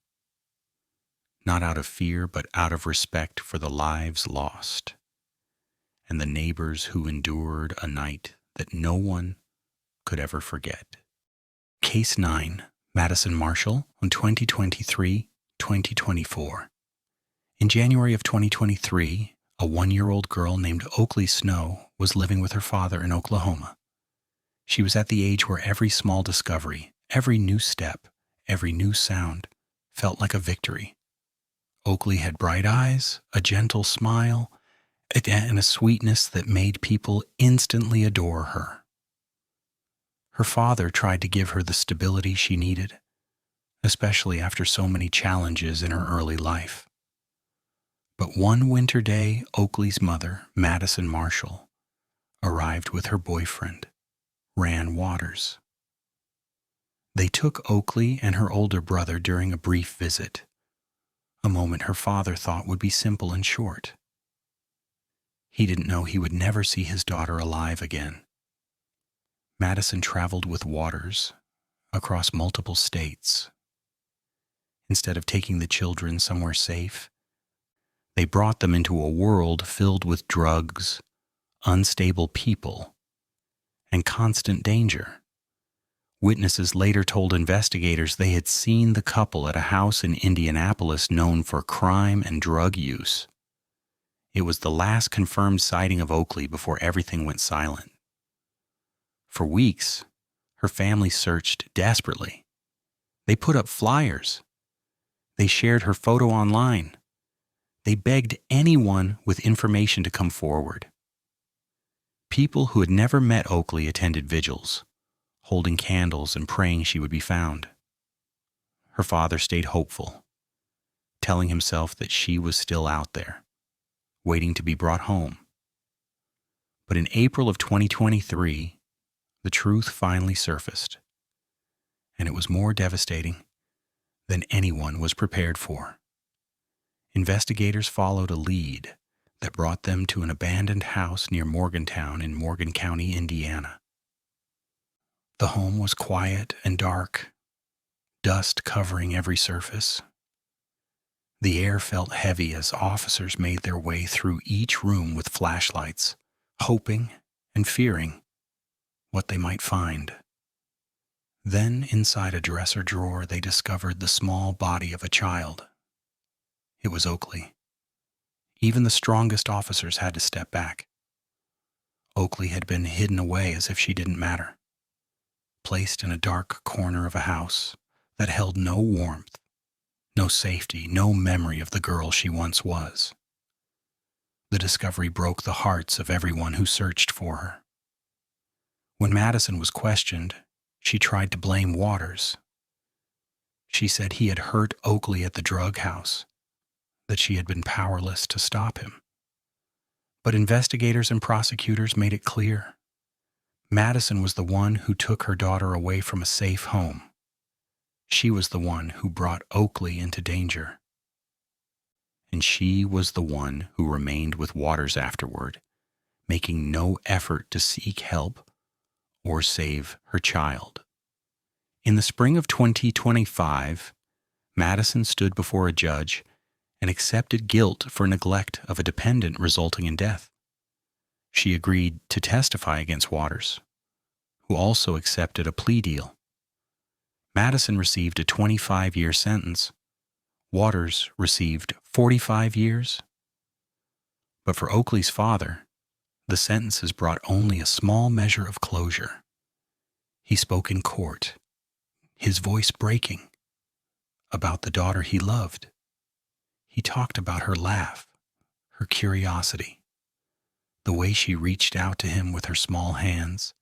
Not out of fear, but out of respect for the lives lost and the neighbors who endured a night that no one could ever forget. Case 9, Madison Marshall, on 2023-2024. In January of 2023, a 1-year-old girl named Oakley Snow was living with her father in Oklahoma. She was at the age where every small discovery, every new step, every new sound felt like a victory. Oakley had bright eyes, a gentle smile, and a sweetness that made people instantly adore her. Her father tried to give her the stability she needed, especially after so many challenges in her early life. But one winter day, Oakley's mother, Madison Marshall, arrived with her boyfriend, Ran Waters. They took Oakley and her older brother during a brief visit, a moment her father thought would be simple and short. He didn't know he would never see his daughter alive again. Madison traveled with Waters across multiple states. Instead of taking the children somewhere safe, they brought them into a world filled with drugs, unstable people, and constant danger. Witnesses later told investigators they had seen the couple at a house in Indianapolis known for crime and drug use. It was the last confirmed sighting of Oakley before everything went silent. For weeks, her family searched desperately. They put up flyers. They shared her photo online. They begged anyone with information to come forward. People who had never met Oakley attended vigils, holding candles and praying she would be found. Her father stayed hopeful, telling himself that she was still out there, waiting to be brought home. But in April of 2023, the truth finally surfaced, and it was more devastating than anyone was prepared for. Investigators followed a lead that brought them to an abandoned house near Morgantown in Morgan County, Indiana. The home was quiet and dark, dust covering every surface. The air felt heavy as officers made their way through each room with flashlights, hoping and fearing what they might find. Then, inside a dresser drawer, they discovered the small body of a child. It was Oakley. Even the strongest officers had to step back. Oakley had been hidden away as if she didn't matter, placed in a dark corner of a house that held no warmth, no safety, no memory of the girl she once was. The discovery broke the hearts of everyone who searched for her. When Madison was questioned, she tried to blame Waters. She said he had hurt Oakley at the drug house, that she had been powerless to stop him. But investigators and prosecutors made it clear Madison was the one who took her daughter away from a safe home. She was the one who brought Oakley into danger. And she was the one who remained with Waters afterward, making no effort to seek help or save her child. In the spring of 2025, Madison stood before a judge and accepted guilt for neglect of a dependent resulting in death. She agreed to testify against Waters, who also accepted a plea deal. Madison received a 25-year sentence. Waters received 45 years. But for Oakley's father, the sentences brought only a small measure of closure. He spoke in court, his voice breaking, about the daughter he loved. He talked about her laugh, her curiosity, the way she reached out to him with her small hands.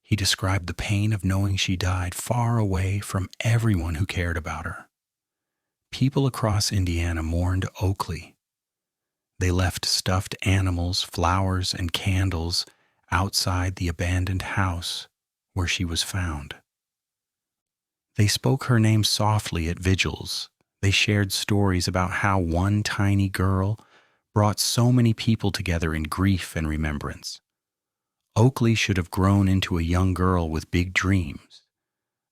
He described the pain of knowing she died far away from everyone who cared about her. People across Indiana mourned Oakley. They left stuffed animals, flowers, and candles outside the abandoned house where she was found. They spoke her name softly at vigils. They shared stories about how one tiny girl brought so many people together in grief and remembrance. Oakley should have grown into a young girl with big dreams,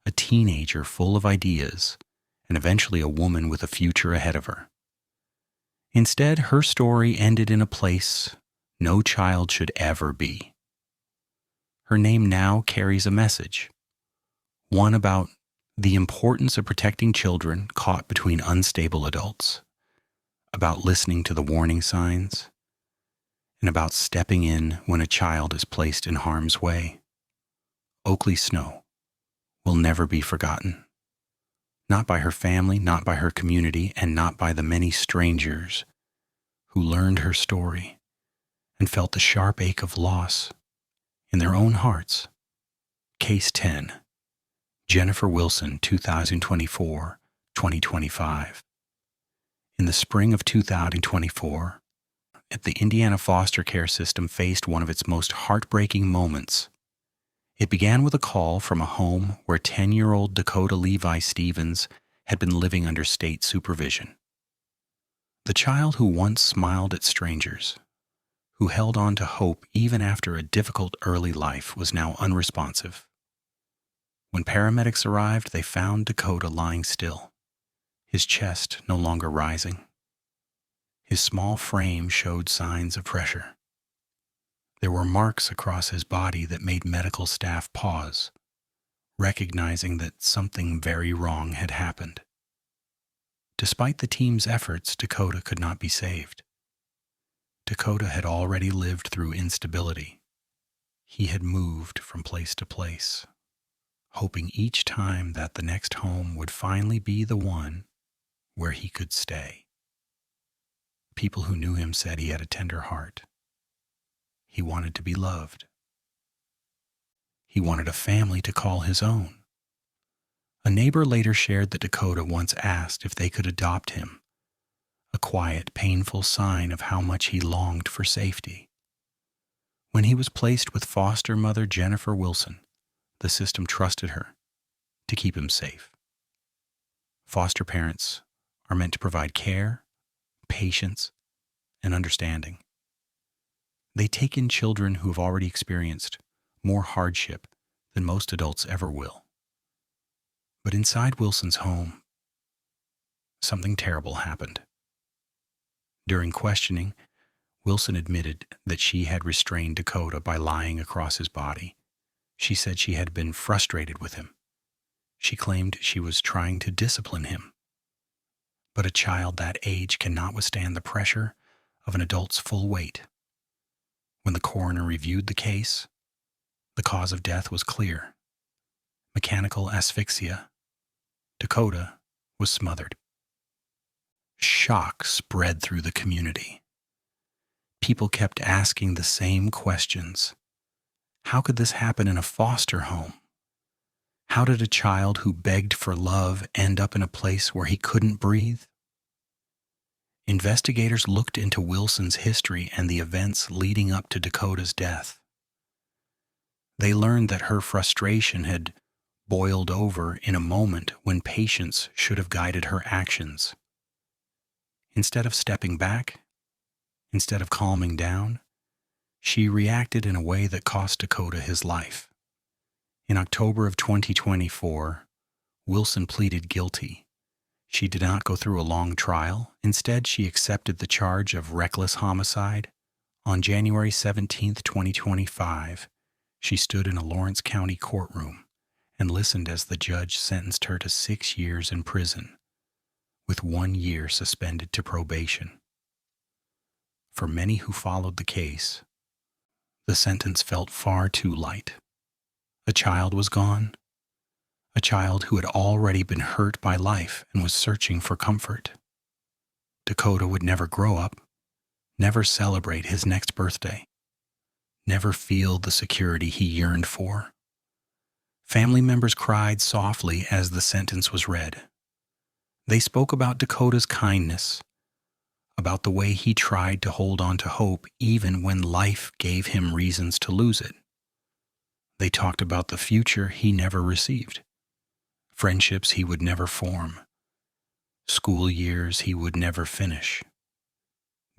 a teenager full of ideas, and eventually a woman with a future ahead of her. Instead, her story ended in a place no child should ever be. Her name now carries a message, one about the importance of protecting children caught between unstable adults, about listening to the warning signs, and about stepping in when a child is placed in harm's way. Oakley Snow will never be forgotten. Not by her family, not by her community, and not by the many strangers who learned her story and felt the sharp ache of loss in their own hearts. Case 10, Jennifer Wilson, 2024-2025. In the spring of 2024, the Indiana foster care system faced one of its most heartbreaking moments. It began with a call from a home where 10-year-old Dakota Levi Stevens had been living under state supervision. The child who once smiled at strangers, who held on to hope even after a difficult early life, was now unresponsive. When paramedics arrived, they found Dakota lying still, his chest no longer rising. His small frame showed signs of pressure. There were marks across his body that made medical staff pause, recognizing that something very wrong had happened. Despite the team's efforts, Dakota could not be saved. Dakota had already lived through instability. He had moved from place to place, hoping each time that the next home would finally be the one where he could stay. People who knew him said he had a tender heart. He wanted to be loved. He wanted a family to call his own. A neighbor later shared that Dakota once asked if they could adopt him, a quiet, painful sign of how much he longed for safety. When he was placed with foster mother Jennifer Wilson, the system trusted her to keep him safe. Foster parents are meant to provide care, patience, and understanding. They take in children who have already experienced more hardship than most adults ever will. But inside Wilson's home, something terrible happened. During questioning, Wilson admitted that she had restrained Dakota by lying across his body. She said she had been frustrated with him. She claimed she was trying to discipline him. But a child that age cannot withstand the pressure of an adult's full weight. When the coroner reviewed the case, the cause of death was clear. Mechanical asphyxia. Dakota was smothered. Shock spread through the community. People kept asking the same questions. How could this happen in a foster home? How did a child who begged for love end up in a place where he couldn't breathe? Investigators looked into Wilson's history and the events leading up to Dakota's death. They learned that her frustration had boiled over in a moment when patience should have guided her actions. Instead of stepping back, instead of calming down, she reacted in a way that cost Dakota his life. In October of 2024, Wilson pleaded guilty. She did not go through a long trial. Instead, she accepted the charge of reckless homicide. On January 17, 2025, she stood in a Lawrence County courtroom and listened as the judge sentenced her to 6 years in prison, with 1 year suspended to probation. For many who followed the case, the sentence felt far too light. A child was gone, a child who had already been hurt by life and was searching for comfort. Dakota would never grow up, never celebrate his next birthday, never feel the security he yearned for. Family members cried softly as the sentence was read. They spoke about Dakota's kindness, about the way he tried to hold on to hope even when life gave him reasons to lose it. They talked about the future he never received, friendships he would never form, school years he would never finish,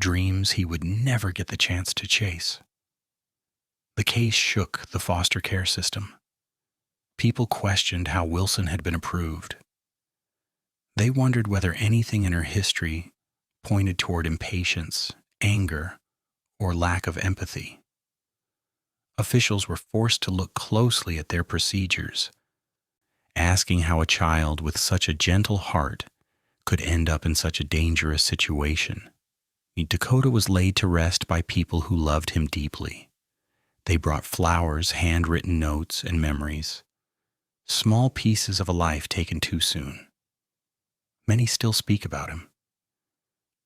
dreams he would never get the chance to chase. The case shook the foster care system. People questioned how Wilson had been approved. They wondered whether anything in her history pointed toward impatience, anger, or lack of empathy. Officials were forced to look closely at their procedures, asking how a child with such a gentle heart could end up in such a dangerous situation. Dakota was laid to rest by people who loved him deeply. They brought flowers, handwritten notes, and memories, small pieces of a life taken too soon. Many still speak about him,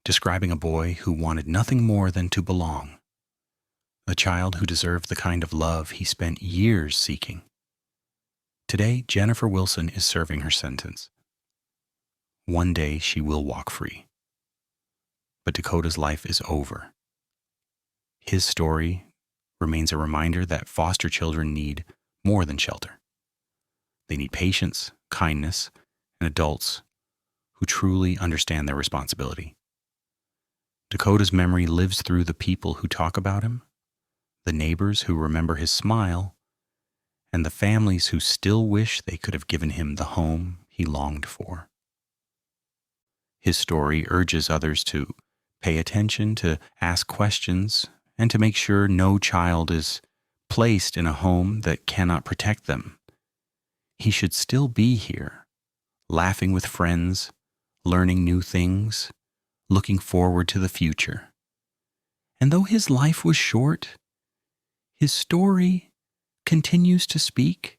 describing a boy who wanted nothing more than to belong, a child who deserved the kind of love he spent years seeking. Today, Jennifer Wilson is serving her sentence. One day she will walk free. But Dakota's life is over. His story remains a reminder that foster children need more than shelter. They need patience, kindness, and adults who truly understand their responsibility. Dakota's memory lives through the people who talk about him, the neighbors who remember his smile, and the families who still wish they could have given him the home he longed for. His story urges others to pay attention, to ask questions, and to make sure no child is placed in a home that cannot protect them. He should still be here, laughing with friends, learning new things, looking forward to the future. And though his life was short, his story continues to speak,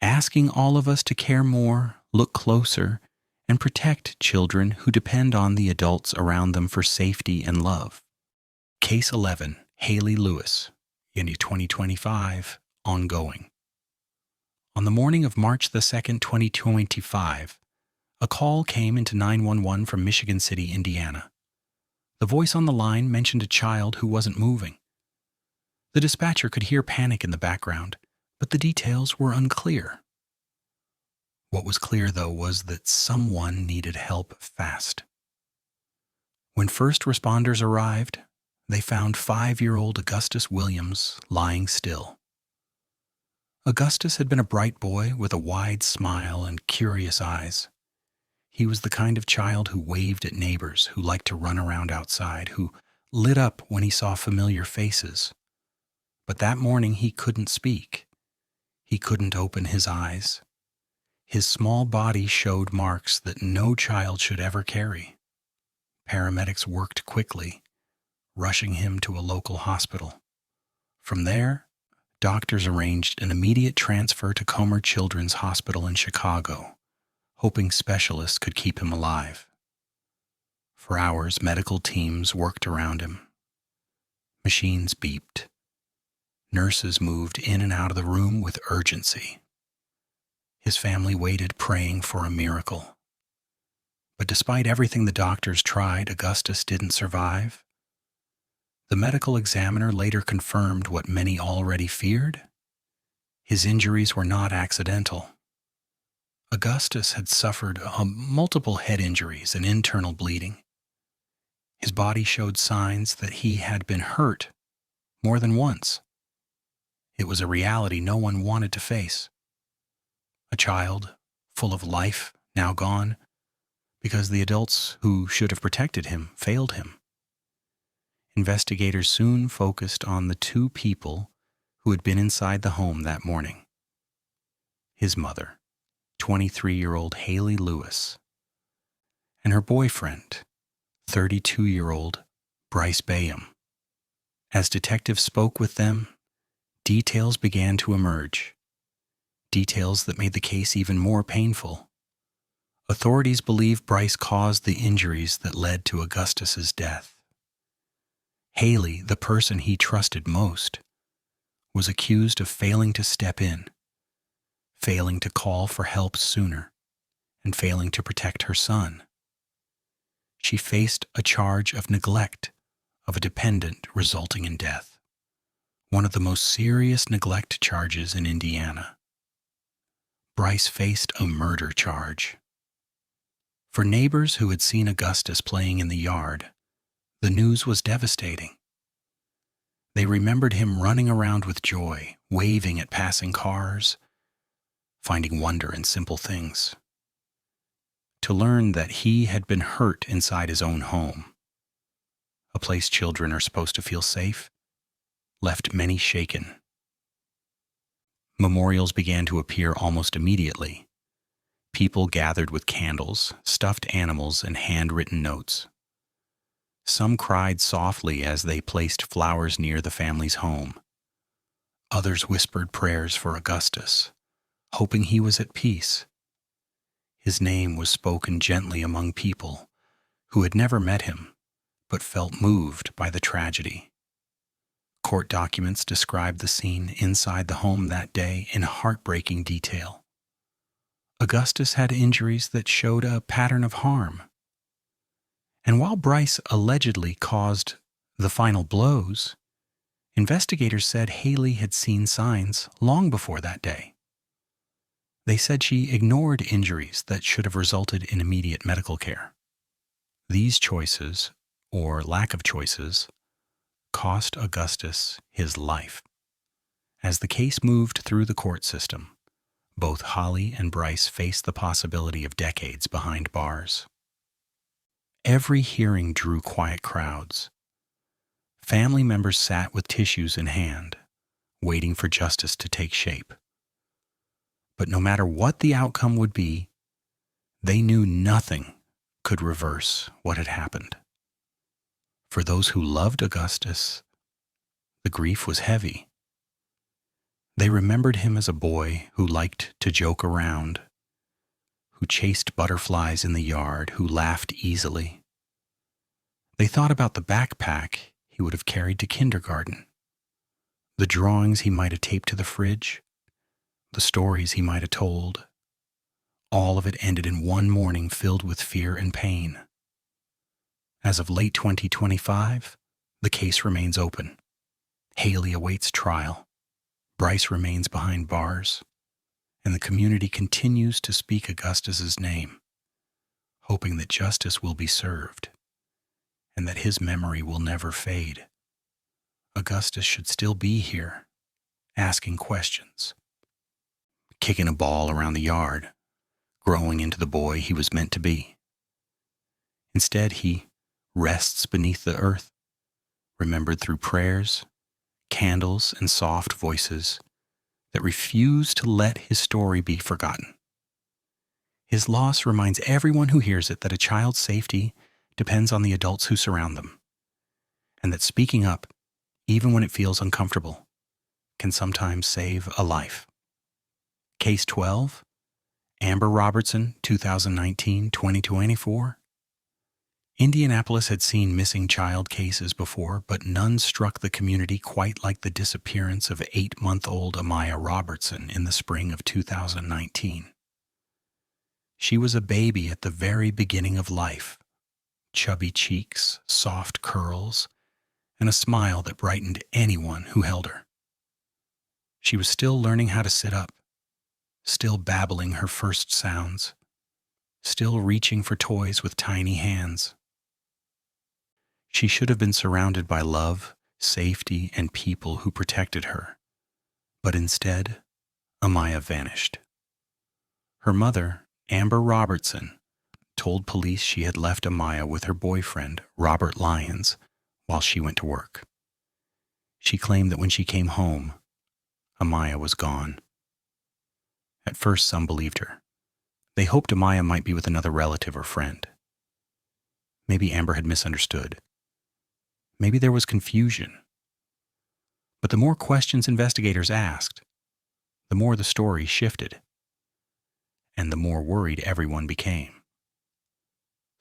asking all of us to care more, look closer, and protect children who depend on the adults around them for safety and love. Case 11, Halie Lewis, in 2025, ongoing. On the morning of March the 2nd, 2025, a call came into 911 from Michigan City, Indiana. The voice on the line mentioned a child who wasn't moving. The dispatcher could hear panic in the background, but the details were unclear. What was clear, though, was that someone needed help fast. When first responders arrived, they found 5-year-old Augustus Williams lying still. Augustus had been a bright boy with a wide smile and curious eyes. He was the kind of child who waved at neighbors, who liked to run around outside, who lit up when he saw familiar faces. But that morning he couldn't speak. He couldn't open his eyes. His small body showed marks that no child should ever carry. Paramedics worked quickly, rushing him to a local hospital. From there, doctors arranged an immediate transfer to Comer Children's Hospital in Chicago, hoping specialists could keep him alive. For hours, medical teams worked around him. Machines beeped. Nurses moved in and out of the room with urgency. His family waited, praying for a miracle. But despite everything the doctors tried, Augustus didn't survive. The medical examiner later confirmed what many already feared. His injuries were not accidental. Augustus had suffered multiple head injuries and internal bleeding. His body showed signs that he had been hurt more than once. It was a reality no one wanted to face. A child full of life, now gone, because the adults who should have protected him failed him. Investigators soon focused on the two people who had been inside the home that morning. His mother, 23-year-old Halie Lewis, and her boyfriend, 32-year-old Bryce Bayham. As detectives spoke with them, details began to emerge. Details that made the case even more painful. Authorities believe Bryce caused the injuries that led to Augustus's death. Halie, the person he trusted most, was accused of failing to step in, failing to call for help sooner, and failing to protect her son. She faced a charge of neglect of a dependent resulting in death, one of the most serious neglect charges in Indiana. Bryce faced a murder charge. For neighbors who had seen Augustus playing in the yard, the news was devastating. They remembered him running around with joy, waving at passing cars, finding wonder in simple things. To learn that he had been hurt inside his own home, a place children are supposed to feel safe, left many shaken. Memorials began to appear almost immediately. People gathered with candles, stuffed animals, and handwritten notes. Some cried softly as they placed flowers near the family's home. Others whispered prayers for Augustus, hoping he was at peace. His name was spoken gently among people who had never met him, but felt moved by the tragedy. Court documents described the scene inside the home that day in heartbreaking detail. Augustus had injuries that showed a pattern of harm. And while Bryce allegedly caused the final blows, investigators said Halie had seen signs long before that day. They said she ignored injuries that should have resulted in immediate medical care. These choices, or lack of choices, cost Augustus his life. As the case moved through the court system, both Halie and Bryce faced the possibility of decades behind bars. Every hearing drew quiet crowds. Family members sat with tissues in hand, waiting for justice to take shape. But no matter what the outcome would be, they knew nothing could reverse what had happened. For those who loved Augustus, the grief was heavy. They remembered him as a boy who liked to joke around, who chased butterflies in the yard, who laughed easily. They thought about the backpack he would have carried to kindergarten, the drawings he might have taped to the fridge, the stories he might have told. All of it ended in one morning filled with fear and pain. As of late 2025, the case remains open. Halie awaits trial. Bryce remains behind bars, and the community continues to speak Augustus's name, hoping that justice will be served and that his memory will never fade. Augustus should still be here, asking questions, kicking a ball around the yard, growing into the boy he was meant to be. Instead, he rests beneath the earth, remembered through prayers, candles, and soft voices that refuse to let his story be forgotten. His loss reminds everyone who hears it that a child's safety depends on the adults who surround them, and that speaking up, even when it feels uncomfortable, can sometimes save a life. Case 12, Amber Robertson, 2019-2024. Indianapolis had seen missing child cases before, but none struck the community quite like the disappearance of 8-month-old Amaya Robertson in the spring of 2019. She was a baby at the very beginning of life, chubby cheeks, soft curls, and a smile that brightened anyone who held her. She was still learning how to sit up, still babbling her first sounds, still reaching for toys with tiny hands. She should have been surrounded by love, safety, and people who protected her, but instead, Amaya vanished. Her mother, Amber Robertson, told police she had left Amaya with her boyfriend, Robert Lyons, while she went to work. She claimed that when she came home, Amaya was gone. At first, some believed her. They hoped Amaya might be with another relative or friend. Maybe Amber had misunderstood. Maybe there was confusion. But the more questions investigators asked, the more the story shifted, and the more worried everyone became.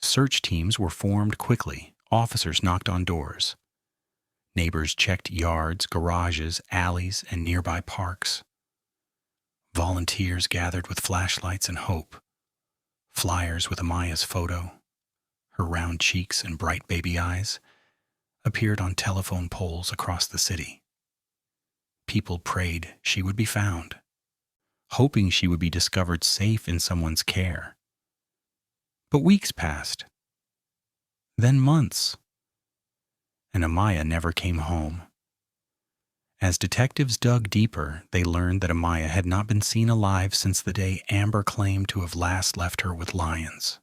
Search teams were formed quickly. Officers knocked on doors. Neighbors checked yards, garages, alleys, and nearby parks. Volunteers gathered with flashlights and hope. Flyers with Amaya's photo, her round cheeks and bright baby eyes, appeared on telephone poles across the city. People prayed she would be found, hoping she would be discovered safe in someone's care. But weeks passed, then months, and Amaya never came home. As detectives dug deeper, they learned that Amaya had not been seen alive since the day Amber claimed to have last left her with Lyons.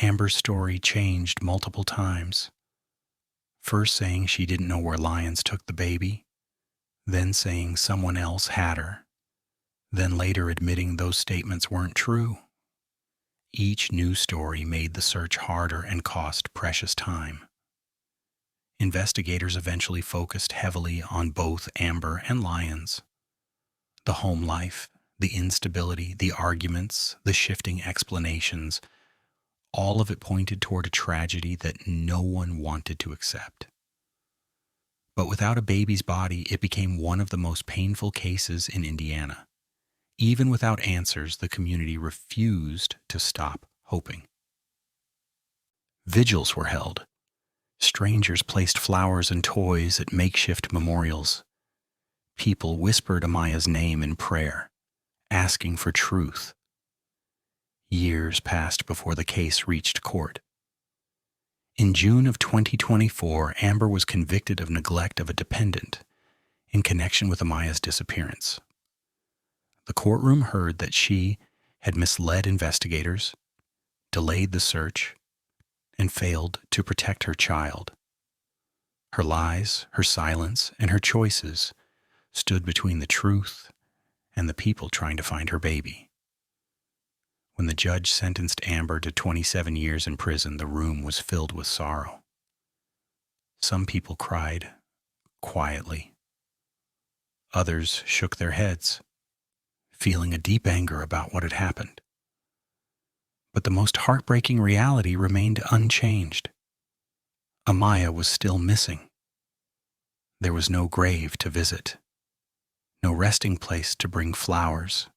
Amber's story changed multiple times, first saying she didn't know where Lyons took the baby, then saying someone else had her, then later admitting those statements weren't true. Each new story made the search harder and cost precious time. Investigators eventually focused heavily on both Amber and Lyons. The home life, the instability, the arguments, the shifting explanations, all of it pointed toward a tragedy that no one wanted to accept. But without a baby's body, it became one of the most painful cases in Indiana. Even without answers, the community refused to stop hoping. Vigils were held. Strangers placed flowers and toys at makeshift memorials. People whispered Amaya's name in prayer, asking for truth. Years passed before the case reached court. In June of 2024, Amber was convicted of neglect of a dependent in connection with Amaya's disappearance. The courtroom heard that she had misled investigators, delayed the search, and failed to protect her child. Her lies, her silence, and her choices stood between the truth and the people trying to find her baby. When the judge sentenced Amber to 27 years in prison, the room was filled with sorrow. Some people cried quietly. Others shook their heads, feeling a deep anger about what had happened. But the most heartbreaking reality remained unchanged. Amaya was still missing. There was no grave to visit, no resting place to bring flowers,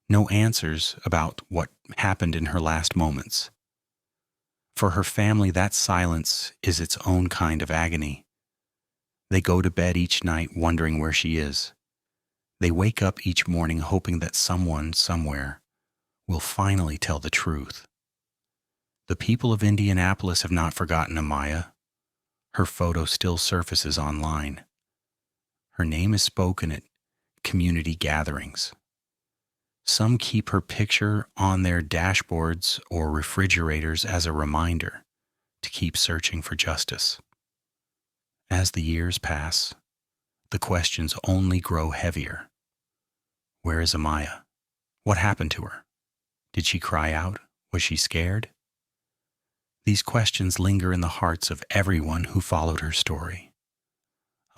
no answers about what happened in her last moments. For her family, that silence is its own kind of agony. They go to bed each night wondering where she is. They wake up each morning hoping that someone, somewhere, will finally tell the truth. The people of Indianapolis have not forgotten Amaya. Her photo still surfaces online. Her name is spoken at community gatherings. Some keep her picture on their dashboards or refrigerators as a reminder to keep searching for justice. As the years pass, the questions only grow heavier. Where is Amaya? What happened to her? Did she cry out? Was she scared? These questions linger in the hearts of everyone who followed her story.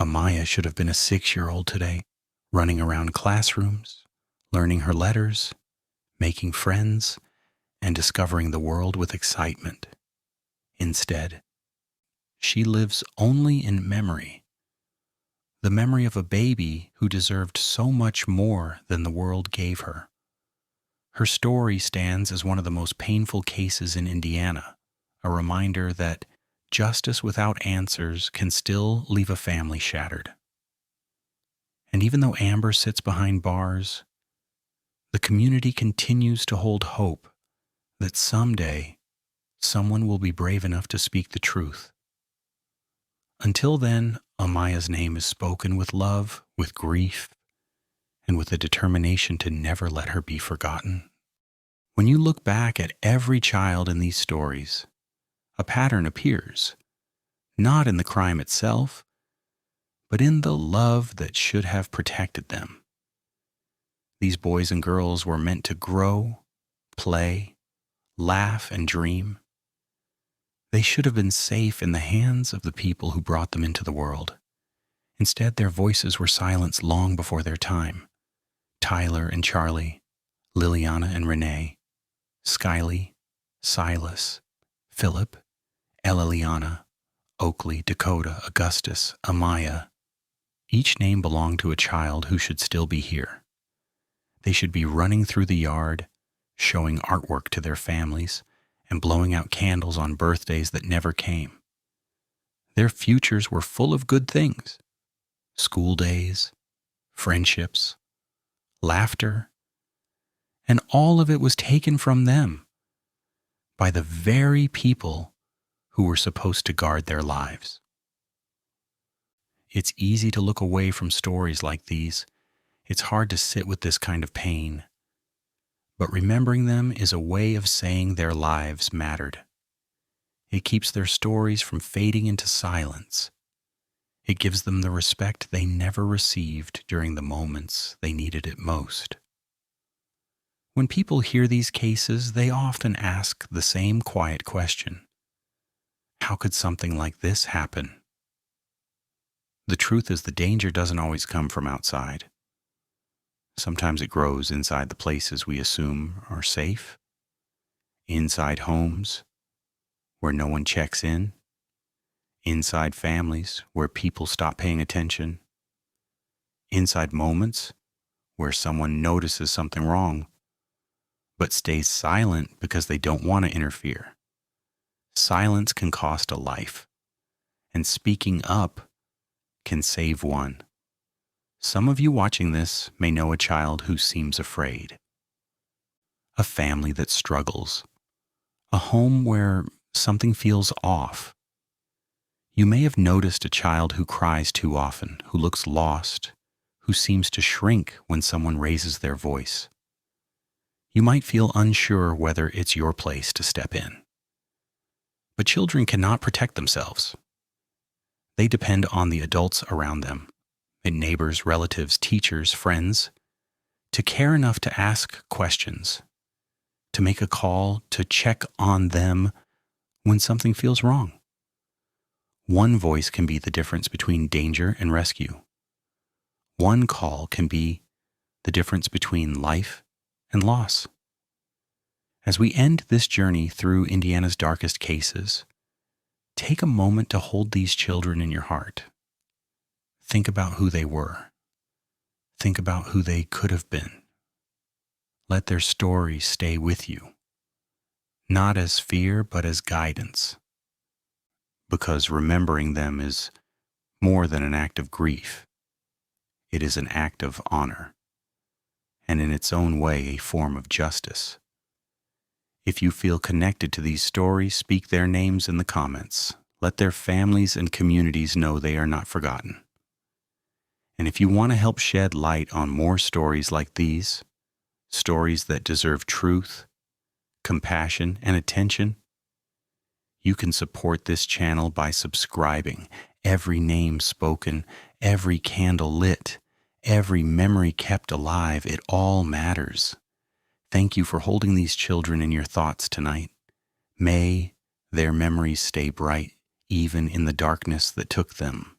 Amaya should have been a 6-year-old today, running around classrooms, learning her letters, making friends, and discovering the world with excitement. Instead, she lives only in memory, the memory of a baby who deserved so much more than the world gave her. Her story stands as one of the most painful cases in Indiana, a reminder that justice without answers can still leave a family shattered. And even though Amber sits behind bars, the community continues to hold hope that someday someone will be brave enough to speak the truth. Until then, Amaya's name is spoken with love, with grief, and with a determination to never let her be forgotten. When you look back at every child in these stories, a pattern appears, not in the crime itself, but in the love that should have protected them. These boys and girls were meant to grow, play, laugh, and dream. They should have been safe in the hands of the people who brought them into the world. Instead, their voices were silenced long before their time. Tyler and Charlie, Liliana and Renee, Skylie, Silas, Philip, Eliliana, Oakley, Dakota, Augustus, Amaya. Each name belonged to a child who should still be here. They should be running through the yard, showing artwork to their families, and blowing out candles on birthdays that never came. Their futures were full of good things: school days, friendships, laughter, and all of it was taken from them by the very people who were supposed to guard their lives. It's easy to look away from stories like these. It's hard to sit with this kind of pain. But remembering them is a way of saying their lives mattered. It keeps their stories from fading into silence. It gives them the respect they never received during the moments they needed it most. When people hear these cases, they often ask the same quiet question: how could something like this happen? The truth is, the danger doesn't always come from outside. Sometimes it grows inside the places we assume are safe, inside homes where no one checks in, inside families where people stop paying attention, inside moments where someone notices something wrong but stays silent because they don't want to interfere. Silence can cost a life, and speaking up can save one. Some of you watching this may know a child who seems afraid, a family that struggles, a home where something feels off. You may have noticed a child who cries too often, who looks lost, who seems to shrink when someone raises their voice. You might feel unsure whether it's your place to step in. But children cannot protect themselves. They depend on the adults around them, and neighbors, relatives, teachers, friends, to care enough to ask questions, to make a call, to check on them when something feels wrong. One voice can be the difference between danger and rescue. One call can be the difference between life and loss. As we end this journey through Indiana's darkest cases, take a moment to hold these children in your heart. Think about who they were. Think about who they could have been. Let their story stay with you, not as fear, but as guidance. Because remembering them is more than an act of grief. It is an act of honor, and in its own way, a form of justice. If you feel connected to these stories, speak their names in the comments. Let their families and communities know they are not forgotten. And if you want to help shed light on more stories like these, stories that deserve truth, compassion, and attention, you can support this channel by subscribing. Every name spoken, every candle lit, every memory kept alive, it all matters. Thank you for holding these children in your thoughts tonight. May their memories stay bright, even in the darkness that took them.